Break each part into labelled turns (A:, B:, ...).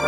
A: In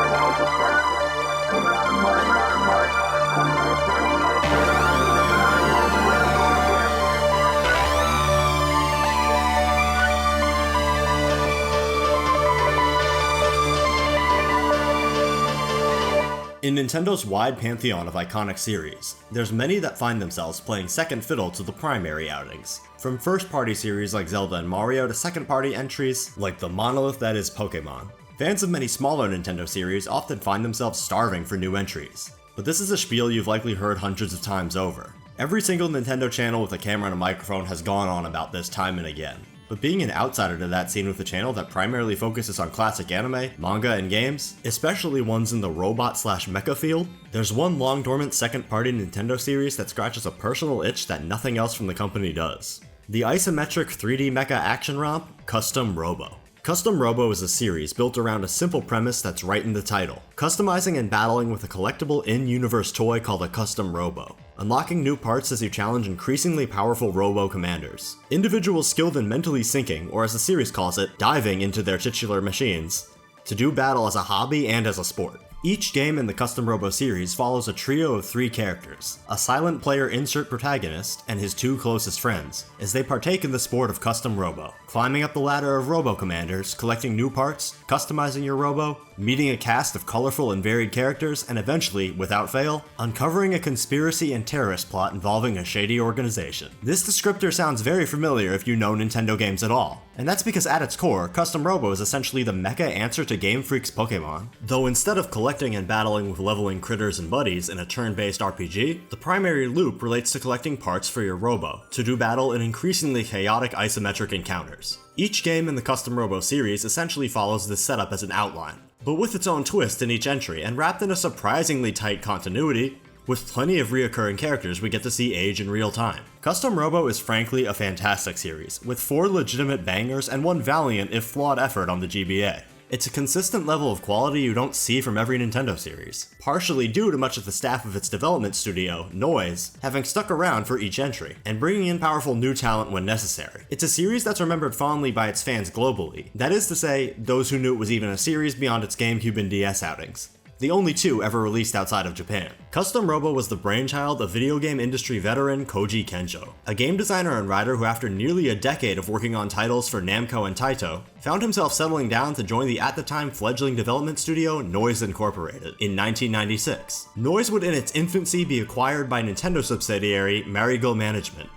A: Nintendo's wide pantheon of iconic series, there's many that find themselves playing second fiddle to the primary outings. From first-party series like Zelda and Mario to second-party entries like the monolith that is Pokémon. Fans of many smaller Nintendo series often find themselves starving for new entries. But this is a spiel you've likely heard hundreds of times over. Every single Nintendo channel with a camera and a microphone has gone on about this time and again. But being an outsider to that scene with a channel that primarily focuses on classic anime, manga, and games, especially ones in the robot/mecha field, there's one long dormant second-party Nintendo series that scratches a personal itch that nothing else from the company does. The isometric 3D mecha action romp, Custom Robo. Custom Robo is a series built around a simple premise that's right in the title, customizing and battling with a collectible in-universe toy called a Custom Robo, unlocking new parts as you challenge increasingly powerful Robo commanders. Individuals skilled in mentally sinking, or as the series calls it, diving into their titular machines, to do battle as a hobby and as a sport. Each game in the Custom Robo series follows a trio of 3 characters, a silent player insert protagonist and his 2 closest friends, as they partake in the sport of Custom Robo, climbing up the ladder of Robo commanders, collecting new parts, customizing your Robo, meeting a cast of colorful and varied characters, and eventually, without fail, uncovering a conspiracy and terrorist plot involving a shady organization. This descriptor sounds very familiar if you know Nintendo games at all, and that's because at its core, Custom Robo is essentially the mecha answer to Game Freak's Pokémon. Though instead of collecting and battling with leveling critters and buddies in a turn-based RPG, the primary loop relates to collecting parts for your Robo, to do battle in increasingly chaotic isometric encounters. Each game in the Custom Robo series essentially follows this setup as an outline, but with its own twist in each entry and wrapped in a surprisingly tight continuity, with plenty of reoccurring characters we get to see age in real time. Custom Robo is frankly a fantastic series, with 4 legitimate bangers and 1 valiant if flawed effort on the GBA. It's a consistent level of quality you don't see from every Nintendo series, partially due to much of the staff of its development studio, Noise, having stuck around for each entry, and bringing in powerful new talent when necessary. It's a series that's remembered fondly by its fans globally, that is to say, those who knew it was even a series beyond its Gamecube and DS outings. The only 2 ever released outside of Japan. Custom Robo was the brainchild of video game industry veteran Koji Kenjo, a game designer and writer who after nearly a decade of working on titles for Namco and Taito, found himself settling down to join the at the time fledgling development studio Noise Incorporated in 1996. Noise would in its infancy be acquired by Nintendo subsidiary Marigo Management,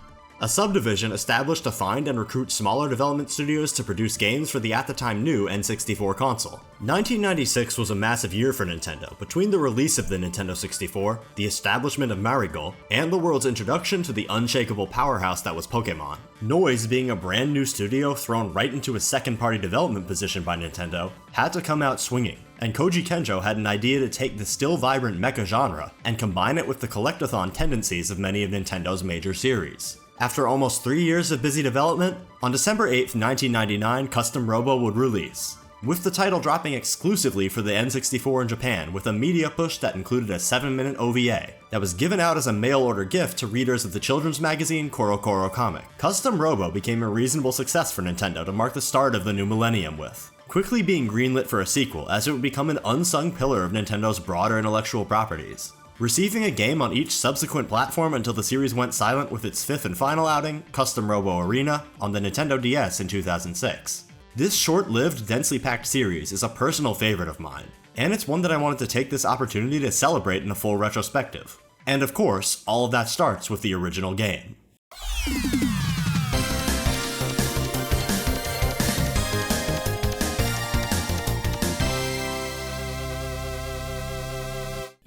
A: a subdivision established to find and recruit smaller development studios to produce games for the at the time new N64 console. 1996 was a massive year for Nintendo, between the release of the Nintendo 64, the establishment of Marigo, and the world's introduction to the unshakable powerhouse that was Pokémon. Noise, being a brand new studio thrown right into a second-party development position by Nintendo, had to come out swinging. And Koji Kenjo had an idea to take the still vibrant mecha genre and combine it with the collectathon tendencies of many of Nintendo's major series. After almost 3 years of busy development, on December 8th, 1999, Custom Robo would release, with the title dropping exclusively for the N64 in Japan with a media push that included a 7-minute OVA that was given out as a mail-order gift to readers of the children's magazine CoroCoro Comic. Custom Robo became a reasonable success for Nintendo to mark the start of the new millennium with, quickly being greenlit for a sequel as it would become an unsung pillar of Nintendo's broader intellectual properties, receiving a game on each subsequent platform until the series went silent with its 5th and final outing, Custom Robo Arena, on the Nintendo DS in 2006. This short-lived, densely packed series is a personal favorite of mine, and it's one that I wanted to take this opportunity to celebrate in a full retrospective. And of course, all of that starts with the original game.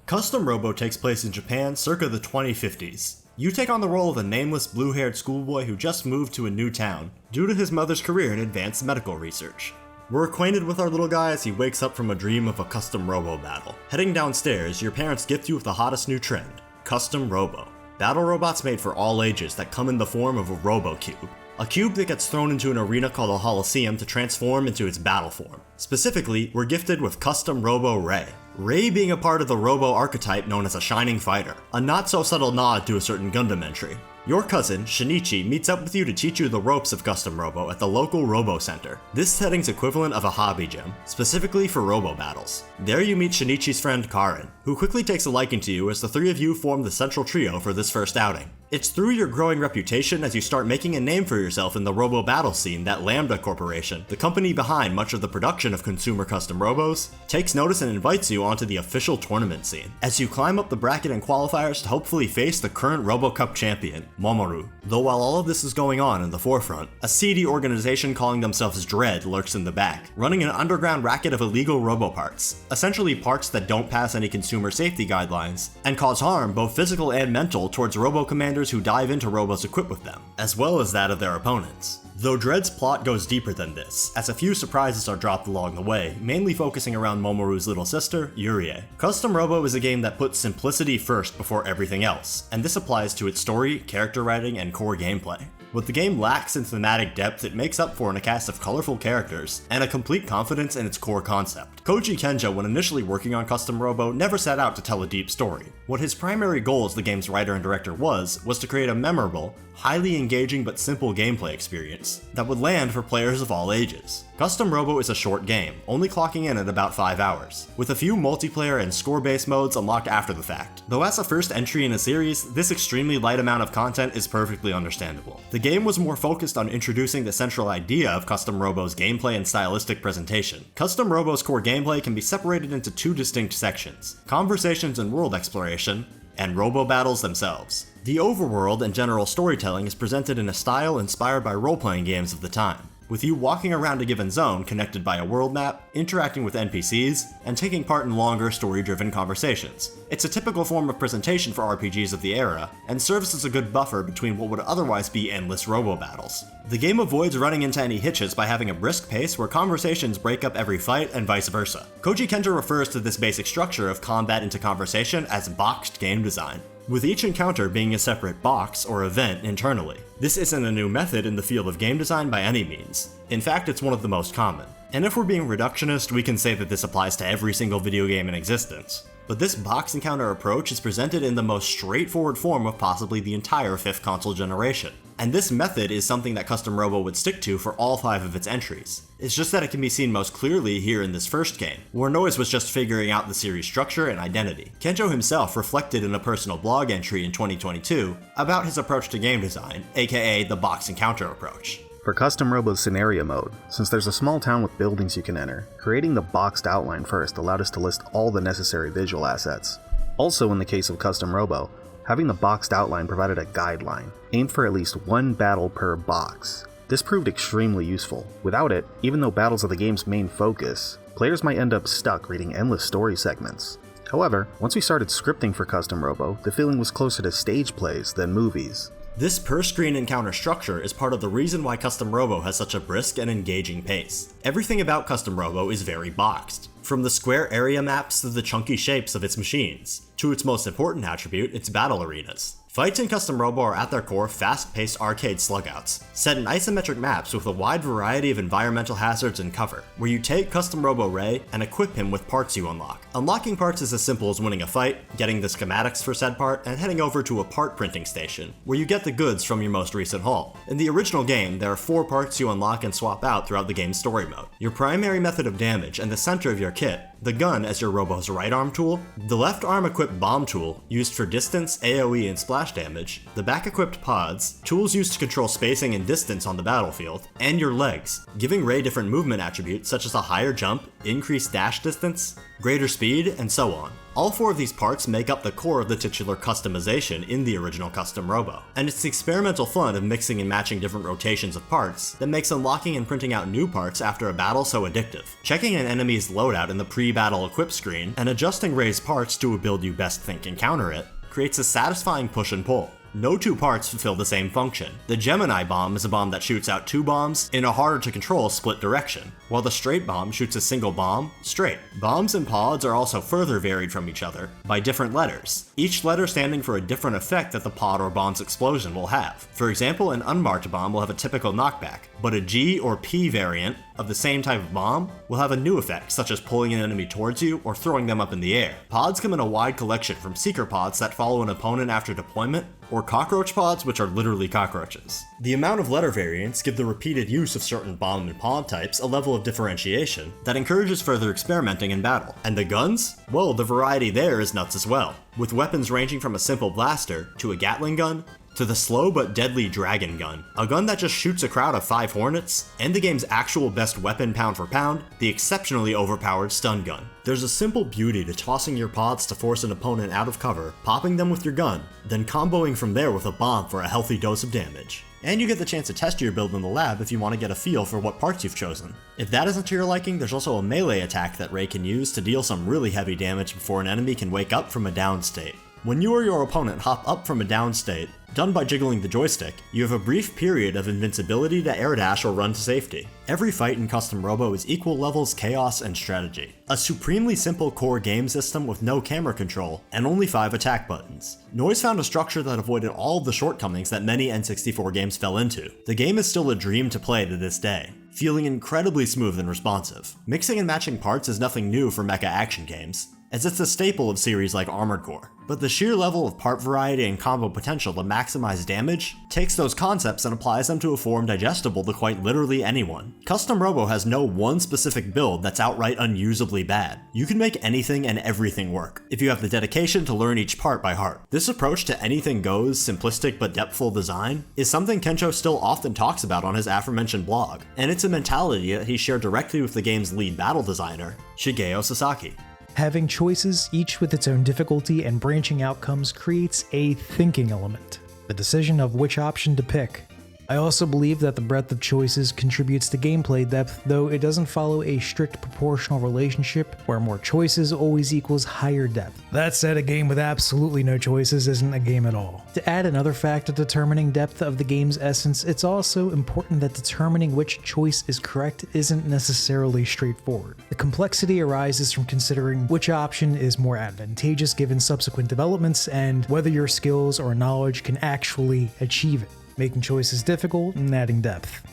A: Custom Robo takes place in Japan circa the 2050s. You take on the role of a nameless blue-haired schoolboy who just moved to a new town, due to his mother's career in advanced medical research. We're acquainted with our little guy as he wakes up from a dream of a Custom Robo battle. Heading downstairs, your parents gift you with the hottest new trend, Custom Robo. Battle robots made for all ages that come in the form of a Robo Cube. A cube that gets thrown into an arena called a Holosseum to transform into its battle form. Specifically, we're gifted with Custom Robo Ray. Ray being a part of the Robo archetype known as a Shining Fighter, a not-so-subtle nod to a certain Gundam entry. Your cousin, Shinichi, meets up with you to teach you the ropes of Custom Robo at the local Robo Center. This setting's equivalent of a hobby gym, specifically for Robo battles. There you meet Shinichi's friend Karin, who quickly takes a liking to you as the three of you form the central trio for this first outing. It's through your growing reputation as you start making a name for yourself in the Robo battle scene that Lambda Corporation, the company behind much of the production of consumer custom robos, takes notice and invites you onto the official tournament scene, as you climb up the bracket and qualifiers to hopefully face the current Robo Cup champion, Momoru. Though while all of this is going on in the forefront, a seedy organization calling themselves Dread lurks in the back, running an underground racket of illegal robo parts, essentially parts that don't pass any consumer safety guidelines, and cause harm both physical and mental towards robo commanders who dive into robos equipped with them, as well as that of their opponents. Though Dread's plot goes deeper than this, as a few surprises are dropped along the way, mainly focusing around Momoru's little sister, Yurie. Custom Robo is a game that puts simplicity first before everything else, and this applies to its story, character writing, and core gameplay. What the game lacks in thematic depth, it makes up for in a cast of colorful characters, and a complete confidence in its core concept. Koji Kenjo, when initially working on Custom Robo, never set out to tell a deep story. What his primary goal as the game's writer and director was to create a memorable, highly engaging but simple gameplay experience that would land for players of all ages. Custom Robo is a short game, only clocking in at about 5 hours, with a few multiplayer and score-based modes unlocked after the fact. Though as a first entry in a series, this extremely light amount of content is perfectly understandable. The game was more focused on introducing the central idea of Custom Robo's gameplay and stylistic presentation. Custom Robo's core gameplay can be separated into two distinct sections: conversations and world exploration, and robo battles themselves. The overworld and general storytelling is presented in a style inspired by role-playing games of the time, with you walking around a given zone connected by a world map, interacting with NPCs, and taking part in longer story-driven conversations. It's a typical form of presentation for RPGs of the era, and serves as a good buffer between what would otherwise be endless robo battles. The game avoids running into any hitches by having a brisk pace where conversations break up every fight and vice versa. Koji Kenjo refers to this basic structure of combat into conversation as boxed game design, with each encounter being a separate box or event internally. This isn't a new method in the field of game design by any means. In fact, it's one of the most common. And if we're being reductionist, we can say that this applies to every single video game in existence. But this box encounter approach is presented in the most straightforward form of possibly the entire 5th console generation. And this method is something that Custom Robo would stick to for all 5 of its entries. It's just that it can be seen most clearly here in this first game, where Noise was just figuring out the series' structure and identity. Kenjo himself reflected in a personal blog entry in 2022 about his approach to game design, aka the box encounter approach.
B: For Custom Robo's scenario mode, since there's a small town with buildings you can enter, creating the boxed outline first allowed us to list all the necessary visual assets. Also, in the case of Custom Robo, having the boxed outline provided a guideline, aimed for at least one battle per box. This proved extremely useful. Without it, even though battles are the game's main focus, players might end up stuck reading endless story segments. However, once we started scripting for Custom Robo, the feeling was closer to stage plays than movies.
A: This per-screen encounter structure is part of the reason why Custom Robo has such a brisk and engaging pace. Everything about Custom Robo is very boxed, from the square area maps to the chunky shapes of its machines, to its most important attribute, its battle arenas. Fights in Custom Robo are at their core fast-paced arcade slugouts, set in isometric maps with a wide variety of environmental hazards and cover, where you take Custom Robo Ray and equip him with parts you unlock. Unlocking parts is as simple as winning a fight, getting the schematics for said part, and heading over to a part printing station, where you get the goods from your most recent haul. In the original game, there are 4 parts you unlock and swap out throughout the game's story mode: your primary method of damage and the center of your kit, the gun as your Robo's right arm tool, the left arm equipped bomb tool used for distance, AoE, and splash damage, the back equipped pods, tools used to control spacing and distance on the battlefield, and your legs, giving Ray different movement attributes such as a higher jump, increased dash distance, greater speed, and so on. All 4 of these parts make up the core of the titular customization in the original Custom Robo, and it's the experimental fun of mixing and matching different rotations of parts that makes unlocking and printing out new parts after a battle so addictive. Checking an enemy's loadout in the pre-battle equip screen and adjusting Ray's parts to a build you best think can counter it creates a satisfying push and pull. No 2 parts fulfill the same function. The Gemini bomb is a bomb that shoots out 2 bombs in a harder to control split direction, while the straight bomb shoots a single bomb straight. Bombs and pods are also further varied from each other by different letters, each letter standing for a different effect that the pod or bomb's explosion will have. For example, an unmarked bomb will have a typical knockback, but a G or P variant of the same type of bomb will have a new effect, such as pulling an enemy towards you or throwing them up in the air. Pods come in a wide collection, from seeker pods that follow an opponent after deployment, or cockroach pods, which are literally cockroaches. The amount of letter variants give the repeated use of certain bomb and pod types a level of differentiation that encourages further experimenting in battle. And the guns? Well, the variety there is nuts as well, with weapons ranging from a simple blaster to a Gatling gun, to the slow but deadly Dragon Gun, a gun that just shoots a crowd of 5 Hornets, and the game's actual best weapon pound for pound, the exceptionally overpowered Stun Gun. There's a simple beauty to tossing your pods to force an opponent out of cover, popping them with your gun, then comboing from there with a bomb for a healthy dose of damage. And you get the chance to test your build in the lab if you want to get a feel for what parts you've chosen. If that isn't to your liking, there's also a melee attack that Ray can use to deal some really heavy damage before an enemy can wake up from a down state. When you or your opponent hop up from a down state, done by jiggling the joystick, you have a brief period of invincibility to air dash or run to safety. Every fight in Custom Robo is equal levels chaos and strategy. A supremely simple core game system with no camera control, and only 5 attack buttons. Noise found a structure that avoided all of the shortcomings that many N64 games fell into. The game is still a dream to play to this day, feeling incredibly smooth and responsive. Mixing and matching parts is nothing new for mecha action games, as it's a staple of series like Armored Core. But the sheer level of part variety and combo potential to maximize damage takes those concepts and applies them to a form digestible to quite literally anyone. Custom Robo has no one specific build that's outright unusably bad. You can make anything and everything work, if you have the dedication to learn each part by heart. This approach to anything goes, simplistic but depthful design, is something Kenjo still often talks about on his aforementioned blog, and it's a mentality that he shared directly with the game's lead battle designer, Shigeo Sasaki.
C: Having choices, each with its own difficulty and branching outcomes, creates a thinking element, the decision of which option to pick. I also believe that the breadth of choices contributes to gameplay depth, though it doesn't follow a strict proportional relationship where more choices always equals higher depth. That said, a game with absolutely no choices isn't a game at all. To add another factor determining depth of the game's essence, it's also important that determining which choice is correct isn't necessarily straightforward. The complexity arises from considering which option is more advantageous given subsequent developments and whether your skills or knowledge can actually achieve it, making choices difficult and adding depth.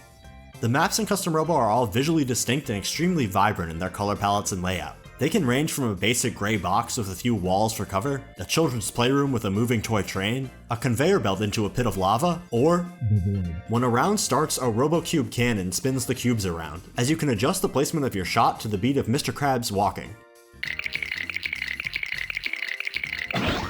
A: The maps in Custom Robo are all visually distinct and extremely vibrant in their color palettes and layout. They can range from a basic gray box with a few walls for cover, a children's playroom with a moving toy train, a conveyor belt into a pit of lava, or when a round starts, a Robo Cube cannon spins the cubes around, as you can adjust the placement of your shot to the beat of Mr. Krabs walking.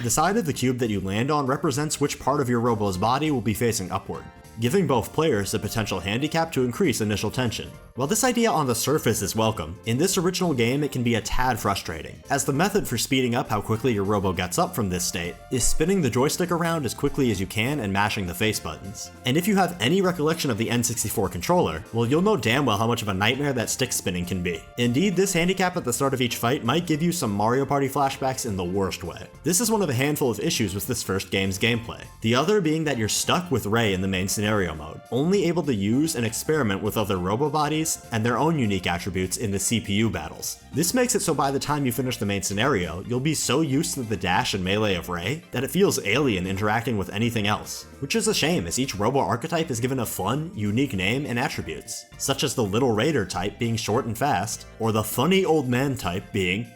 A: The side of the cube that you land on represents which part of your Robo's body will be facing upward, giving both players the potential handicap to increase initial tension. While this idea on the surface is welcome, in this original game it can be a tad frustrating, as the method for speeding up how quickly your Robo gets up from this state is spinning the joystick around as quickly as you can and mashing the face buttons. And if you have any recollection of the N64 controller, well, you'll know damn well how much of a nightmare that stick spinning can be. Indeed, this handicap at the start of each fight might give you some Mario Party flashbacks in the worst way. This is one of a handful of issues with this first game's gameplay. The other being that you're stuck with Ray in the main scenario mode, only able to use and experiment with other Robo bodies and their own unique attributes in the CPU battles. This makes it so by the time you finish the main scenario, you'll be so used to the dash and melee of Ray that it feels alien interacting with anything else, which is a shame as each Robo archetype is given a fun, unique name and attributes, such as the Little Raider type being short and fast, or the Funny Old Man type being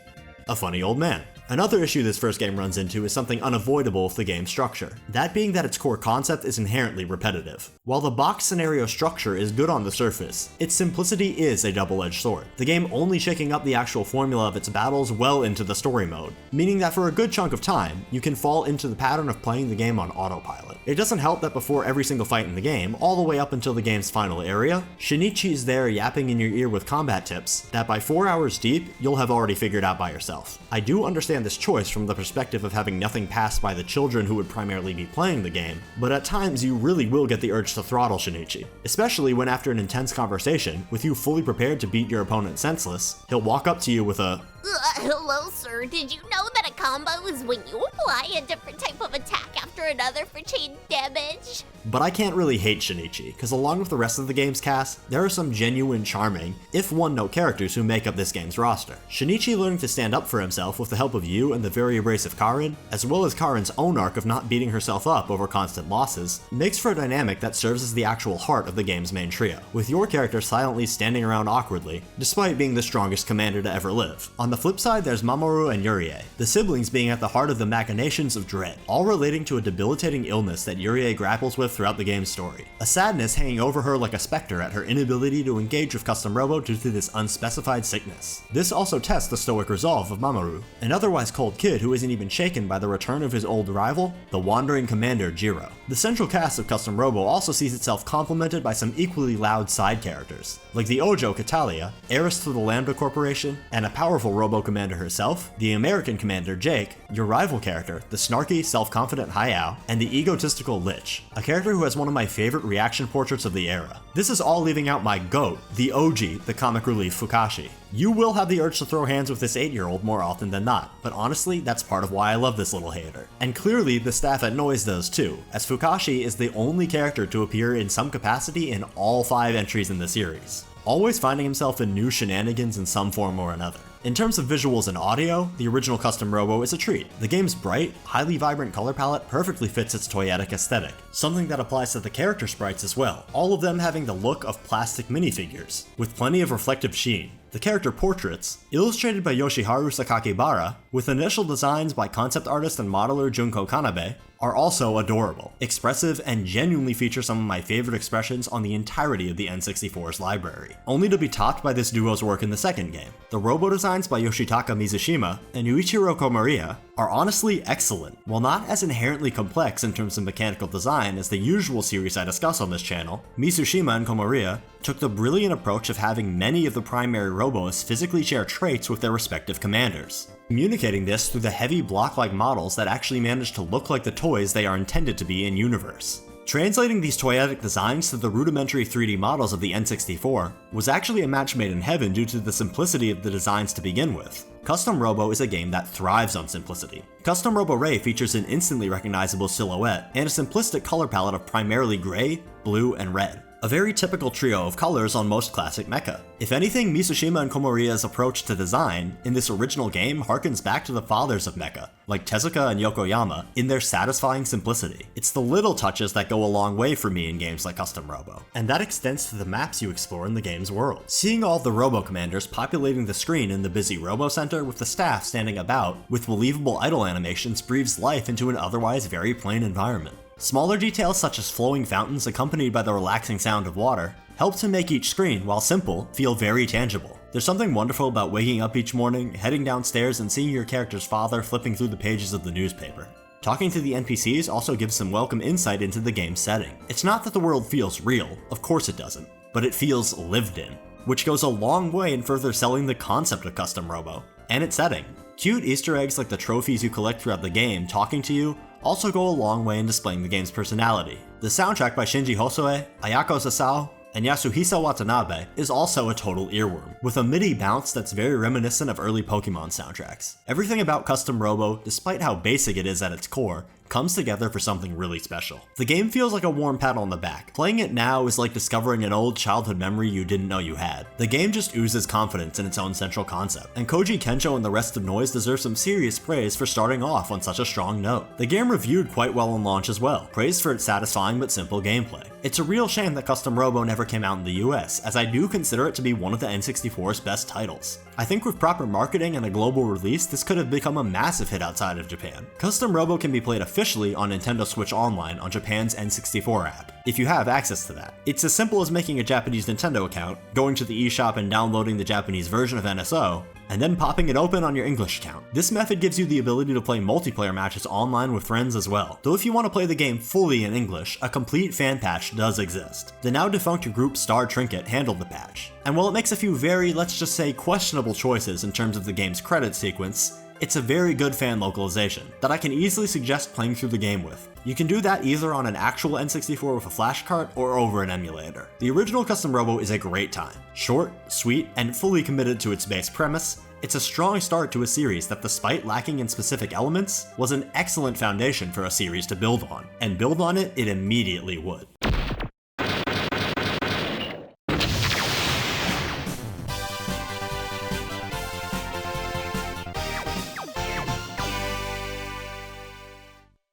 A: a funny old man. Another issue this first game runs into is something unavoidable with the game's structure, that being that its core concept is inherently repetitive. While the box scenario structure is good on the surface, its simplicity is a double-edged sword, the game only shaking up the actual formula of its battles well into the story mode, meaning that for a good chunk of time, you can fall into the pattern of playing the game on autopilot. It doesn't help that before every single fight in the game, all the way up until the game's final area, Shinichi's there yapping in your ear with combat tips that by 4 hours deep, you'll have already figured out by yourself. I do understand this choice from the perspective of having nothing passed by the children who would primarily be playing the game, but at times you really will get the urge to throttle Shinichi, especially when after an intense conversation, with you fully prepared to beat your opponent senseless, he'll walk up to you with a
D: Hello, sir. Did you know that a combo is when you apply a different type of attack after after another for chain damage.
A: But I can't really hate Shinichi, because along with the rest of the game's cast, there are some genuine charming, if one-note characters who make up this game's roster. Shinichi learning to stand up for himself with the help of Yu and the very abrasive Karin, as well as Karin's own arc of not beating herself up over constant losses, makes for a dynamic that serves as the actual heart of the game's main trio, with your character silently standing around awkwardly, despite being the strongest commander to ever live. On the flip side, there's Mamoru and Yurie, the siblings being at the heart of the machinations of dread, all relating to a debilitating illness that Yurie grapples with throughout the game's story. A sadness hanging over her like a specter at her inability to engage with Custom Robo due to this unspecified sickness. This also tests the stoic resolve of Mamoru, an otherwise cold kid who isn't even shaken by the return of his old rival, the wandering commander Jiro. The central cast of Custom Robo also sees itself complemented by some equally loud side characters, like the Ojo Catalia, heiress to the Lambda Corporation, and a powerful Robo commander herself, the American commander Jake, your rival character, the snarky, self-confident Hayao, and the egotistical Lich, a character who has one of my favorite reaction portraits of the era. This is all leaving out my GOAT, the OG, the comic relief Fukashi. You will have the urge to throw hands with this 8-year-old more often than not, but honestly, that's part of why I love this little hater. And clearly, the staff at Noise does too, as Fukashi is the only character to appear in some capacity in all 5 entries in the series, always finding himself in new shenanigans in some form or another. In terms of visuals and audio, the original Custom Robo is a treat. The game's bright, highly vibrant color palette perfectly fits its toyetic aesthetic, something that applies to the character sprites as well, all of them having the look of plastic minifigures, with plenty of reflective sheen. The character portraits, illustrated by Yoshiharu Sakakibara, with initial designs by concept artist and modeler Junko Kanabe, are also adorable, expressive, and genuinely feature some of my favorite expressions on the entirety of the N64's library, only to be topped by this duo's work in the second game. The Robo designs by Yoshitaka Mizushima and Yuichiro Komariya are honestly excellent. While not as inherently complex in terms of mechanical design as the usual series I discuss on this channel, Mizushima and Komariya took the brilliant approach of having many of the primary Robos physically share traits with their respective commanders, communicating this through the heavy block-like models that actually manage to look like the toys they are intended to be in universe. Translating these toyetic designs to the rudimentary 3D models of the N64 was actually a match made in heaven due to the simplicity of the designs to begin with. Custom Robo is a game that thrives on simplicity. Custom Robo Ray features an instantly recognizable silhouette and a simplistic color palette of primarily gray, blue, and red, a very typical trio of colors on most classic mecha. If anything, Mizushima and Komariya's approach to design in this original game harkens back to the fathers of mecha, like Tezuka and Yokoyama, in their satisfying simplicity. It's the little touches that go a long way for me in games like Custom Robo, and that extends to the maps you explore in the game's world. Seeing all the Robo commanders populating the screen in the busy Robo Center with the staff standing about with believable idle animations breathes life into an otherwise very plain environment. Smaller details such as flowing fountains accompanied by the relaxing sound of water help to make each screen, while simple, feel very tangible. There's something wonderful about waking up each morning, heading downstairs, and seeing your character's father flipping through the pages of the newspaper. Talking to the NPCs also gives some welcome insight into the game's setting. It's not that the world feels real, of course it doesn't, but it feels lived in, which goes a long way in further selling the concept of Custom Robo and its setting. Cute Easter eggs like the trophies you collect throughout the game talking to you also go a long way in displaying the game's personality. The soundtrack by Shinji Hosoe, Ayako Sasao, and Yasuhisa Watanabe is also a total earworm, with a MIDI bounce that's very reminiscent of early Pokemon soundtracks. Everything about Custom Robo, despite how basic it is at its core, comes together for something really special. The game feels like a warm pat on the back. Playing it now is like discovering an old childhood memory you didn't know you had. The game just oozes confidence in its own central concept, and Koji Kenjo and the rest of Noise deserve some serious praise for starting off on such a strong note. The game reviewed quite well on launch as well, praised for its satisfying but simple gameplay. It's a real shame that Custom Robo never came out in the US, as I do consider it to be one of the N64's best titles. I think with proper marketing and a global release, this could have become a massive hit outside of Japan. Custom Robo can be played officially on Nintendo Switch Online on Japan's N64 app, if you have access to that. It's as simple as making a Japanese Nintendo account, going to the eShop and downloading the Japanese version of NSO, and then popping it open on your English account. This method gives you the ability to play multiplayer matches online with friends as well. Though if you want to play the game fully in English, a complete fan patch does exist. The now defunct group Star Trinket handled the patch, and while it makes a few very, let's just say, questionable choices in terms of the game's credit sequence, It's a very good fan localization that I can easily suggest playing through the game with. You can do that either on an actual N64 with a flash cart or over an emulator. The original Custom Robo is a great time. Short, sweet, and fully committed to its base premise, it's a strong start to a series that, despite lacking in specific elements, was an excellent foundation for a series to build on, and build on it immediately would.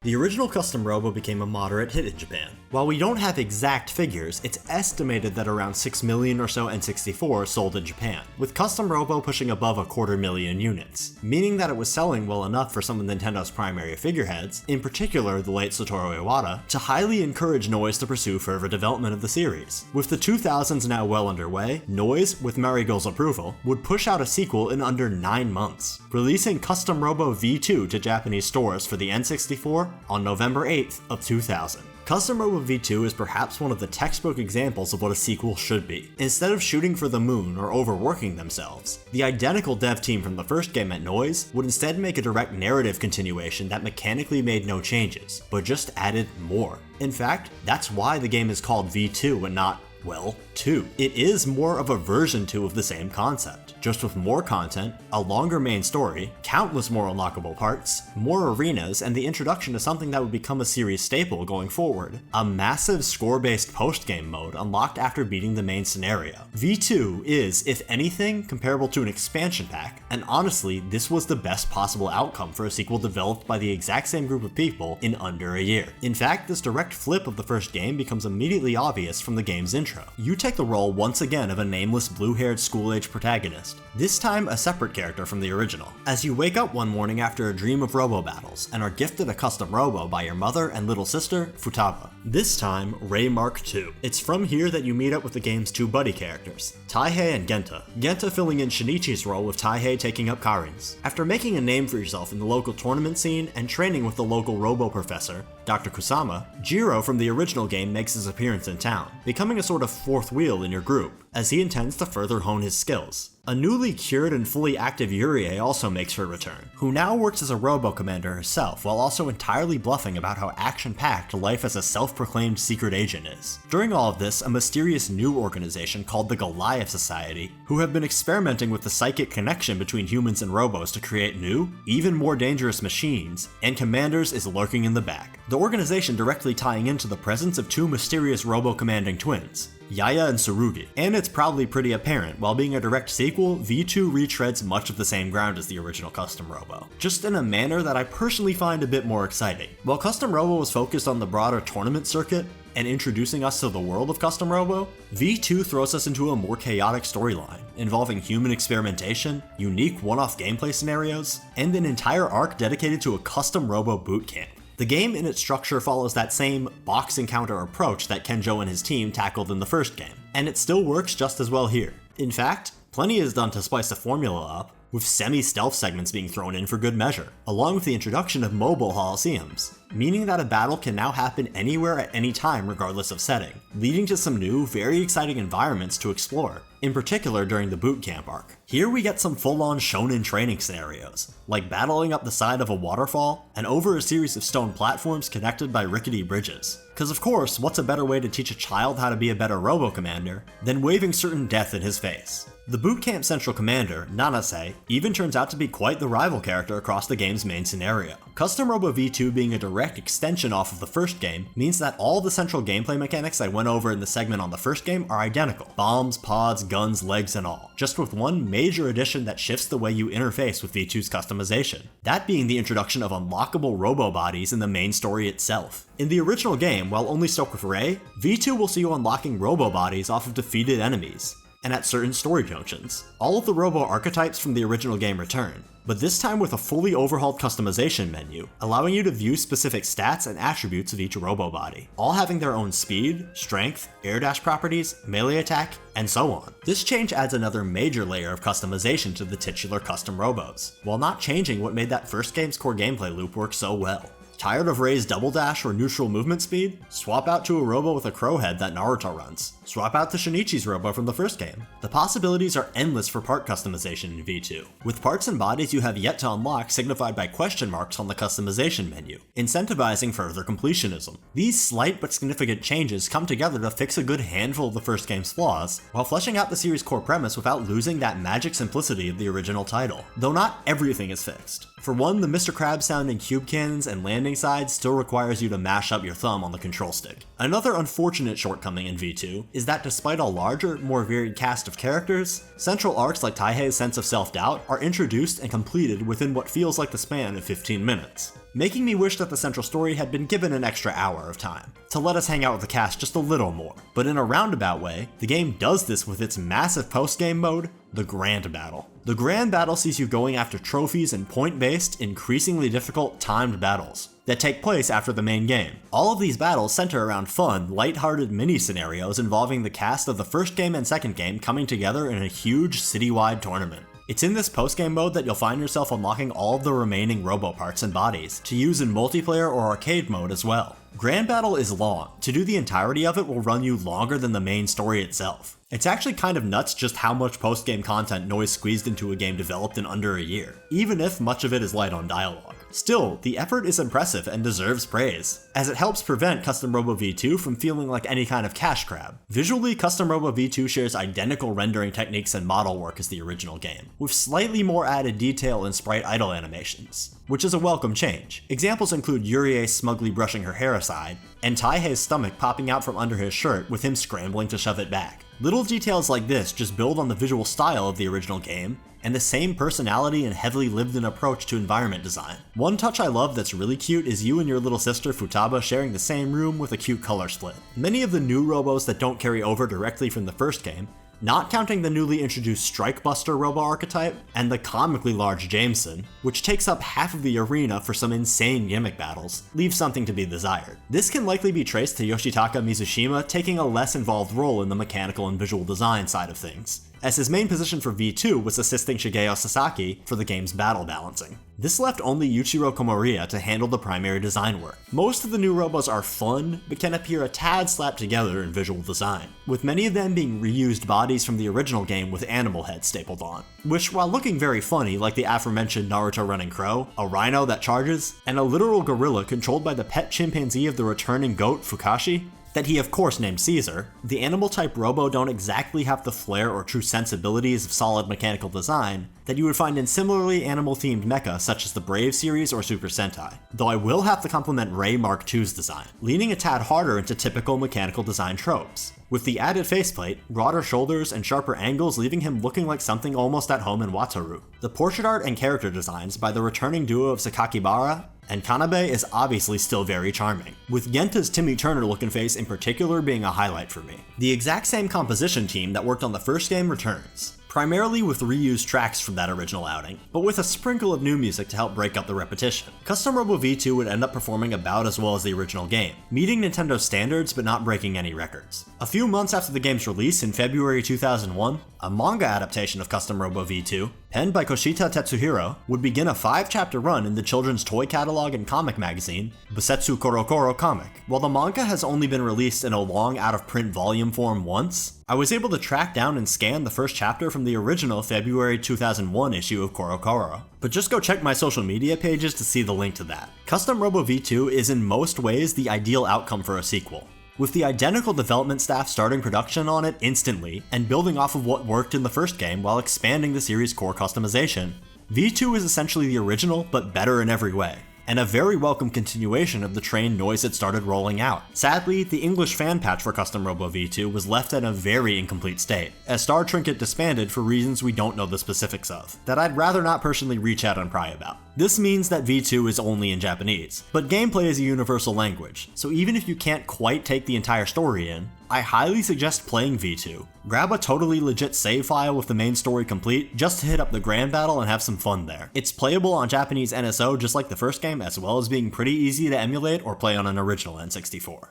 A: The original Custom Robo became a moderate hit in Japan. While we don't have exact figures, it's estimated that around 6 million or so N64s sold in Japan, with Custom Robo pushing above 250,000 units, meaning that it was selling well enough for some of Nintendo's primary figureheads, in particular the late Satoru Iwata, to highly encourage Noise to pursue further development of the series. With the 2000s now well underway, Noise, with Marigold's approval, would push out a sequel in under 9 months, releasing Custom Robo V2 to Japanese stores for the N64 on November 8th of 2000. Custom Robo V2 is perhaps one of the textbook examples of what a sequel should be. Instead of shooting for the moon or overworking themselves, the identical dev team from the first game at Noise would instead make a direct narrative continuation that mechanically made no changes, but just added more. In fact, that's why the game is called V2 and not, well, 2. It is more of a version 2 of the same concept, just with more content, a longer main story, countless more unlockable parts, more arenas, and the introduction to something that would become a series staple going forward, a massive score-based post-game mode unlocked after beating the main scenario. V2 is, if anything, comparable to an expansion pack, and honestly, this was the best possible outcome for a sequel developed by the exact same group of people in under a year. In fact, this direct flip of the first game becomes immediately obvious from the game's intro. You take the role once again of a nameless blue-haired school-age protagonist, this time a separate character from the original, as you wake up one morning after a dream of robo battles and are gifted a custom robo by your mother and little sister, Futaba. This time, Rei Mark II. It's from here that you meet up with the game's two buddy characters, Taihei and Genta. Genta filling in Shinichi's role with Taihei taking up Karin's. After making a name for yourself in the local tournament scene and training with the local robo professor, Dr. Kusama, Jiro from the original game makes his appearance in town, becoming a sort of fourth wheel in your group, as he intends to further hone his skills. A newly cured and fully active Yurie also makes her return, who now works as a robo commander herself while also entirely bluffing about how action-packed life as a self-proclaimed secret agent is. During all of this, a mysterious new organization called the Goliath Society, who have been experimenting with the psychic connection between humans and robos to create new, even more dangerous machines, and Commanders is lurking in the back. The organization directly tying into the presence of two mysterious robo-commanding twins, Yaya and Tsurugi, and it's probably pretty apparent. While being a direct sequel, V2 retreads much of the same ground as the original Custom Robo, just in a manner that I personally find a bit more exciting. While Custom Robo was focused on the broader tournament circuit and introducing us to the world of Custom Robo, V2 throws us into a more chaotic storyline, involving human experimentation, unique one-off gameplay scenarios, and an entire arc dedicated to a Custom Robo boot camp. The game in its structure follows that same box encounter approach that Kenjo and his team tackled in the first game, and it still works just as well here. In fact, plenty is done to spice the formula up, with semi-stealth segments being thrown in for good measure, along with the introduction of mobile Holosseums, meaning that a battle can now happen anywhere at any time regardless of setting, leading to some new, very exciting environments to explore, in particular during the boot camp arc. Here we get some full-on shonen training scenarios, like battling up the side of a waterfall and over a series of stone platforms connected by rickety bridges. Cause of course, what's a better way to teach a child how to be a better robo-commander than waving certain death in his face? The bootcamp central commander, Nanase, even turns out to be quite the rival character across the game's main scenario. Custom Robo V2 being a direct extension off of the first game means that all the central gameplay mechanics I went over in the segment on the first game are identical. Bombs, pods, guns, legs, and all. Just with one major addition that shifts the way you interface with V2's customization. That being the introduction of unlockable robo bodies in the main story itself. In the original game, while only stuck with Rei, V2 will see you unlocking robo bodies off of defeated enemies, and at certain story junctions. All of the robo archetypes from the original game return, but this time with a fully overhauled customization menu, allowing you to view specific stats and attributes of each robo body, all having their own speed, strength, air dash properties, melee attack, and so on. This change adds another major layer of customization to the titular Custom Robos, while not changing what made that first game's core gameplay loop work so well. Tired of Rei's double dash or neutral movement speed? Swap out to a robo with a crow head that Naruto runs. Swap out the Shinichi's Robo from the first game. The possibilities are endless for part customization in V2, with parts and bodies you have yet to unlock signified by question marks on the customization menu, incentivizing further completionism. These slight but significant changes come together to fix a good handful of the first game's flaws, while fleshing out the series' core premise without losing that magic simplicity of the original title. Though not everything is fixed. For one, the Mr. Krabs sounding cube cannons and landing sides still requires you to mash up your thumb on the control stick. Another unfortunate shortcoming in V2 is that despite a larger, more varied cast of characters, central arcs like Taihei's sense of self-doubt are introduced and completed within what feels like the span of 15 minutes. Making me wish that the central story had been given an extra hour of time, to let us hang out with the cast just a little more. But in a roundabout way, the game does this with its massive post-game mode, the Grand Battle. The Grand Battle sees you going after trophies and point-based, increasingly difficult, timed battles that take place after the main game. All of these battles center around fun, light-hearted mini-scenarios involving the cast of the first game and second game coming together in a huge citywide tournament. It's in this post-game mode that you'll find yourself unlocking all of the remaining Robo parts and bodies, to use in multiplayer or arcade mode as well. Grand Battle is long. To do the entirety of it will run you longer than the main story itself. It's actually kind of nuts just how much post-game content Noise squeezed into a game developed in under a year, even if much of it is light on dialogue. Still, the effort is impressive and deserves praise, as it helps prevent Custom Robo V2 from feeling like any kind of cash grab. Visually, Custom Robo V2 shares identical rendering techniques and model work as the original game, with slightly more added detail and sprite idle animations, which is a welcome change. Examples include Yurie smugly brushing her hair aside, and Taihei's stomach popping out from under his shirt with him scrambling to shove it back. Little details like this just build on the visual style of the original game, and the same personality and heavily lived-in approach to environment design. One touch I love that's really cute is you and your little sister Futaba sharing the same room with a cute color split. Many of the new Robos that don't carry over directly from the first game, not counting the newly introduced Strike Buster Robo archetype, and the comically large Jameson, which takes up half of the arena for some insane gimmick battles, leave something to be desired. This can likely be traced to Yoshitaka Mizushima taking a less involved role in the mechanical and visual design side of things, as his main position for V2 was assisting Shigeo Sasaki for the game's battle balancing. This left only Yuichiro Komoriya to handle the primary design work. Most of the new Robos are fun, but can appear a tad slapped together in visual design, with many of them being reused bodies from the original game with animal heads stapled on, which, while looking very funny like the aforementioned Naruto running crow, a rhino that charges, and a literal gorilla controlled by the pet chimpanzee of the returning goat Fukashi, that he of course named Caesar, the animal-type Robo don't exactly have the flair or true sensibilities of solid mechanical design that you would find in similarly animal-themed mecha such as the Brave series or Super Sentai, though I will have to compliment Ray Mark II's design, leaning a tad harder into typical mechanical design tropes, with the added faceplate, broader shoulders, and sharper angles leaving him looking like something almost at home in Wataru. The portrait art and character designs by the returning duo of Sakakibara and Kanabe is obviously still very charming, with Genta's Timmy Turner looking face in particular being a highlight for me. The exact same composition team that worked on the first game returns, primarily with reused tracks from that original outing, but with a sprinkle of new music to help break up the repetition. Custom Robo V2 would end up performing about as well as the original game, meeting Nintendo's standards but not breaking any records. A few months after the game's release in February 2001, a manga adaptation of Custom Robo V2, penned by Koshita Tetsuhiro, would begin a 5-chapter run in the children's toy catalog and comic magazine, Busetsu Korokoro Comic. While the manga has only been released in a long out-of-print volume form once, I was able to track down and scan the first chapter from the original February 2001 issue of Korokoro. But just go check my social media pages to see the link to that. Custom Robo V2 is in most ways the ideal outcome for a sequel, with the identical development staff starting production on it instantly and building off of what worked in the first game while expanding the series' core customization. V2 is essentially the original, but better in every way, and a very welcome continuation of the train Noise had started rolling out. Sadly, the English fan patch for Custom Robo V2 was left in a very incomplete state, as Star Trinket disbanded for reasons we don't know the specifics of, that I'd rather not personally reach out and pry about. This means that V2 is only in Japanese, but gameplay is a universal language, so even if you can't quite take the entire story in, I highly suggest playing V2. Grab a totally legit save file with the main story complete just to hit up the Grand Battle and have some fun there. It's playable on Japanese NSO just like the first game, as well as being pretty easy to emulate or play on an original N64.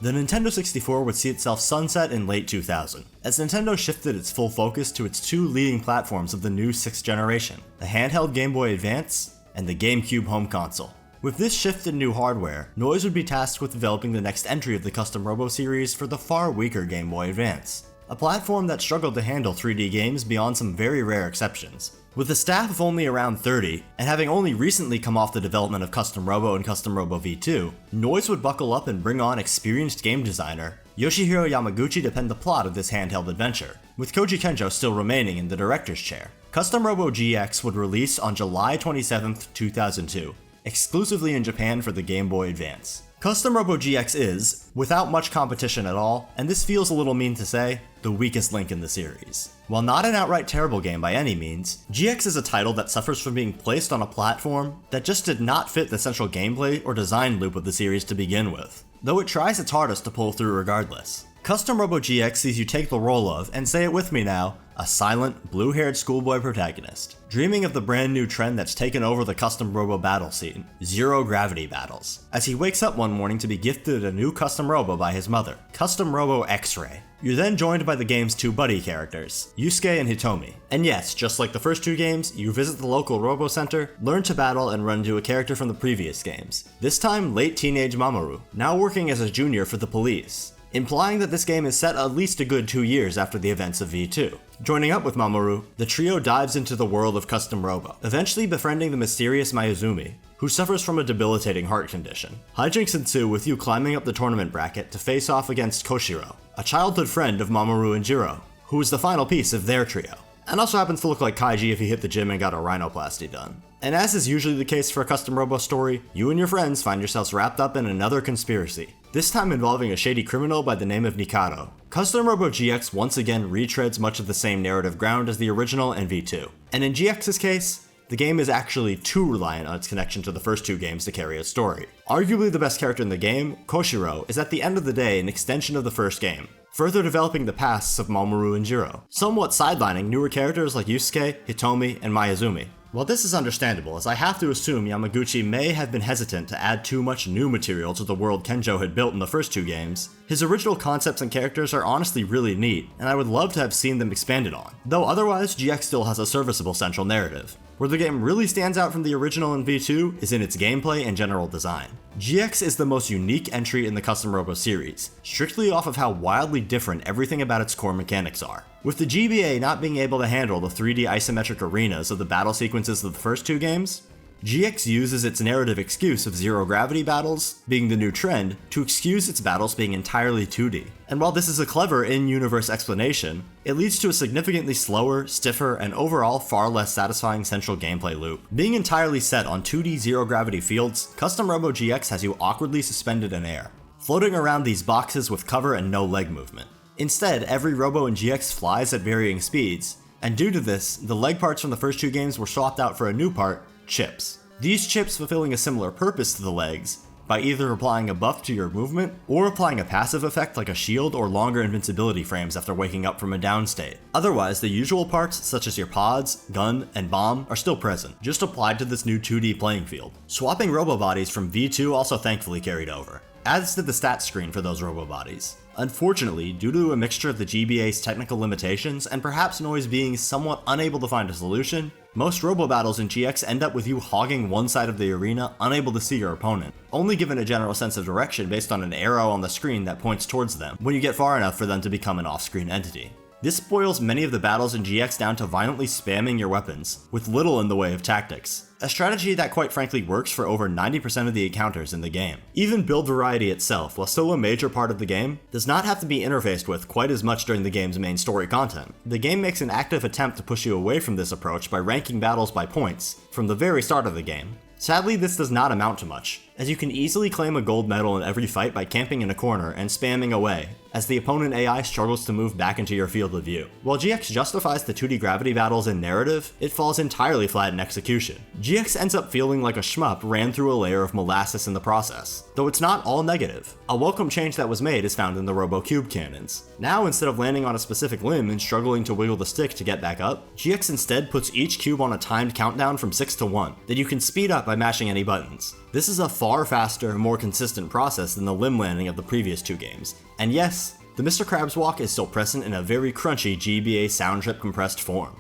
A: The Nintendo 64 would see itself sunset in late 2000, as Nintendo shifted its full focus to its two leading platforms of the new 6th generation, the handheld Game Boy Advance and the Gamecube home console. With this shift in new hardware, Noise would be tasked with developing the next entry of the Custom Robo series for the far weaker Game Boy Advance, a platform that struggled to handle 3D games beyond some very rare exceptions. With a staff of only around 30, and having only recently come off the development of Custom Robo and Custom Robo V2, Noise would buckle up and bring on experienced game designer Yoshihiro Yamaguchi to pen the plot of this handheld adventure, with Koji Kenjo still remaining in the director's chair. Custom Robo GX would release on July 27, 2002, exclusively in Japan for the Game Boy Advance. Custom Robo GX is, without much competition at all, and this feels a little mean to say, the weakest link in the series. While not an outright terrible game by any means, GX is a title that suffers from being placed on a platform that just did not fit the central gameplay or design loop of the series to begin with, though it tries its hardest to pull through regardless. Custom Robo GX sees you take the role of, and say it with me now, a silent, blue-haired schoolboy protagonist, dreaming of the brand new trend that's taken over the Custom Robo battle scene, zero-gravity battles, as he wakes up one morning to be gifted a new Custom Robo by his mother, Custom Robo X-Ray. You're then joined by the game's two buddy characters, Yusuke and Hitomi. And yes, just like the first two games, you visit the local Robo Center, learn to battle, and run into a character from the previous games, this time late teenage Mamoru, now working as a junior for the police, implying that this game is set at least a good 2 years after the events of V2. Joining up with Mamoru, the trio dives into the world of Custom Robo, eventually befriending the mysterious Mayuzumi, who suffers from a debilitating heart condition. Hijinks ensue with you climbing up the tournament bracket to face off against Koshiro, a childhood friend of Mamoru and Jiro, who is the final piece of their trio, and also happens to look like Kaiji if he hit the gym and got a rhinoplasty done. And as is usually the case for a Custom Robo story, you and your friends find yourselves wrapped up in another conspiracy, this time involving a shady criminal by the name of Nikado. Custom Robo GX once again retreads much of the same narrative ground as the original and V2, and in GX's case, the game is actually too reliant on its connection to the first two games to carry its story. Arguably the best character in the game, Koshiro, is at the end of the day an extension of the first game, further developing the pasts of Mamoru and Jiro, somewhat sidelining newer characters like Yusuke, Hitomi, and Mayuzumi. While this is understandable, as I have to assume Yamaguchi may have been hesitant to add too much new material to the world Kenjo had built in the first two games, his original concepts and characters are honestly really neat, and I would love to have seen them expanded on, though otherwise GX still has a serviceable central narrative. Where the game really stands out from the original in V2 is in its gameplay and general design. GX is the most unique entry in the Custom Robo series, strictly off of how wildly different everything about its core mechanics are. With the GBA not being able to handle the 3D isometric arenas of the battle sequences of the first two games, GX uses its narrative excuse of zero-gravity battles being the new trend to excuse its battles being entirely 2D. And while this is a clever in-universe explanation, it leads to a significantly slower, stiffer, and overall far less satisfying central gameplay loop. Being entirely set on 2D zero-gravity fields, Custom Robo GX has you awkwardly suspended in air, floating around these boxes with cover and no leg movement. Instead, every Robo in GX flies at varying speeds, and due to this, the leg parts from the first two games were swapped out for a new part, chips. These chips fulfilling a similar purpose to the legs, by either applying a buff to your movement, or applying a passive effect like a shield or longer invincibility frames after waking up from a down state. Otherwise, the usual parts, such as your pods, gun, and bomb, are still present, just applied to this new 2D playing field. Swapping robo bodies from V2 also thankfully carried over, as did the stats screen for those robo bodies. Unfortunately, due to a mixture of the GBA's technical limitations and perhaps Noise being somewhat unable to find a solution, most robo battles in GX end up with you hogging one side of the arena, unable to see your opponent, only given a general sense of direction based on an arrow on the screen that points towards them when you get far enough for them to become an off-screen entity. This boils many of the battles in GX down to violently spamming your weapons, with little in the way of tactics, a strategy that quite frankly works for over 90% of the encounters in the game. Even build variety itself, while still a major part of the game, does not have to be interfaced with quite as much during the game's main story content. The game makes an active attempt to push you away from this approach by ranking battles by points from the very start of the game. Sadly, this does not amount to much, as you can easily claim a gold medal in every fight by camping in a corner and spamming away, as the opponent AI struggles to move back into your field of view. While GX justifies the 2D gravity battles in narrative, it falls entirely flat in execution. GX ends up feeling like a shmup ran through a layer of molasses in the process, though it's not all negative. A welcome change that was made is found in the Robo Cube cannons. Now, instead of landing on a specific limb and struggling to wiggle the stick to get back up, GX instead puts each cube on a timed countdown from 6 to 1 that you can speed up by mashing any buttons. This is a far faster, more consistent process than the limb landing of the previous two games. And yes, the Mr. Krabs walk is still present in a very crunchy GBA sound chip compressed form.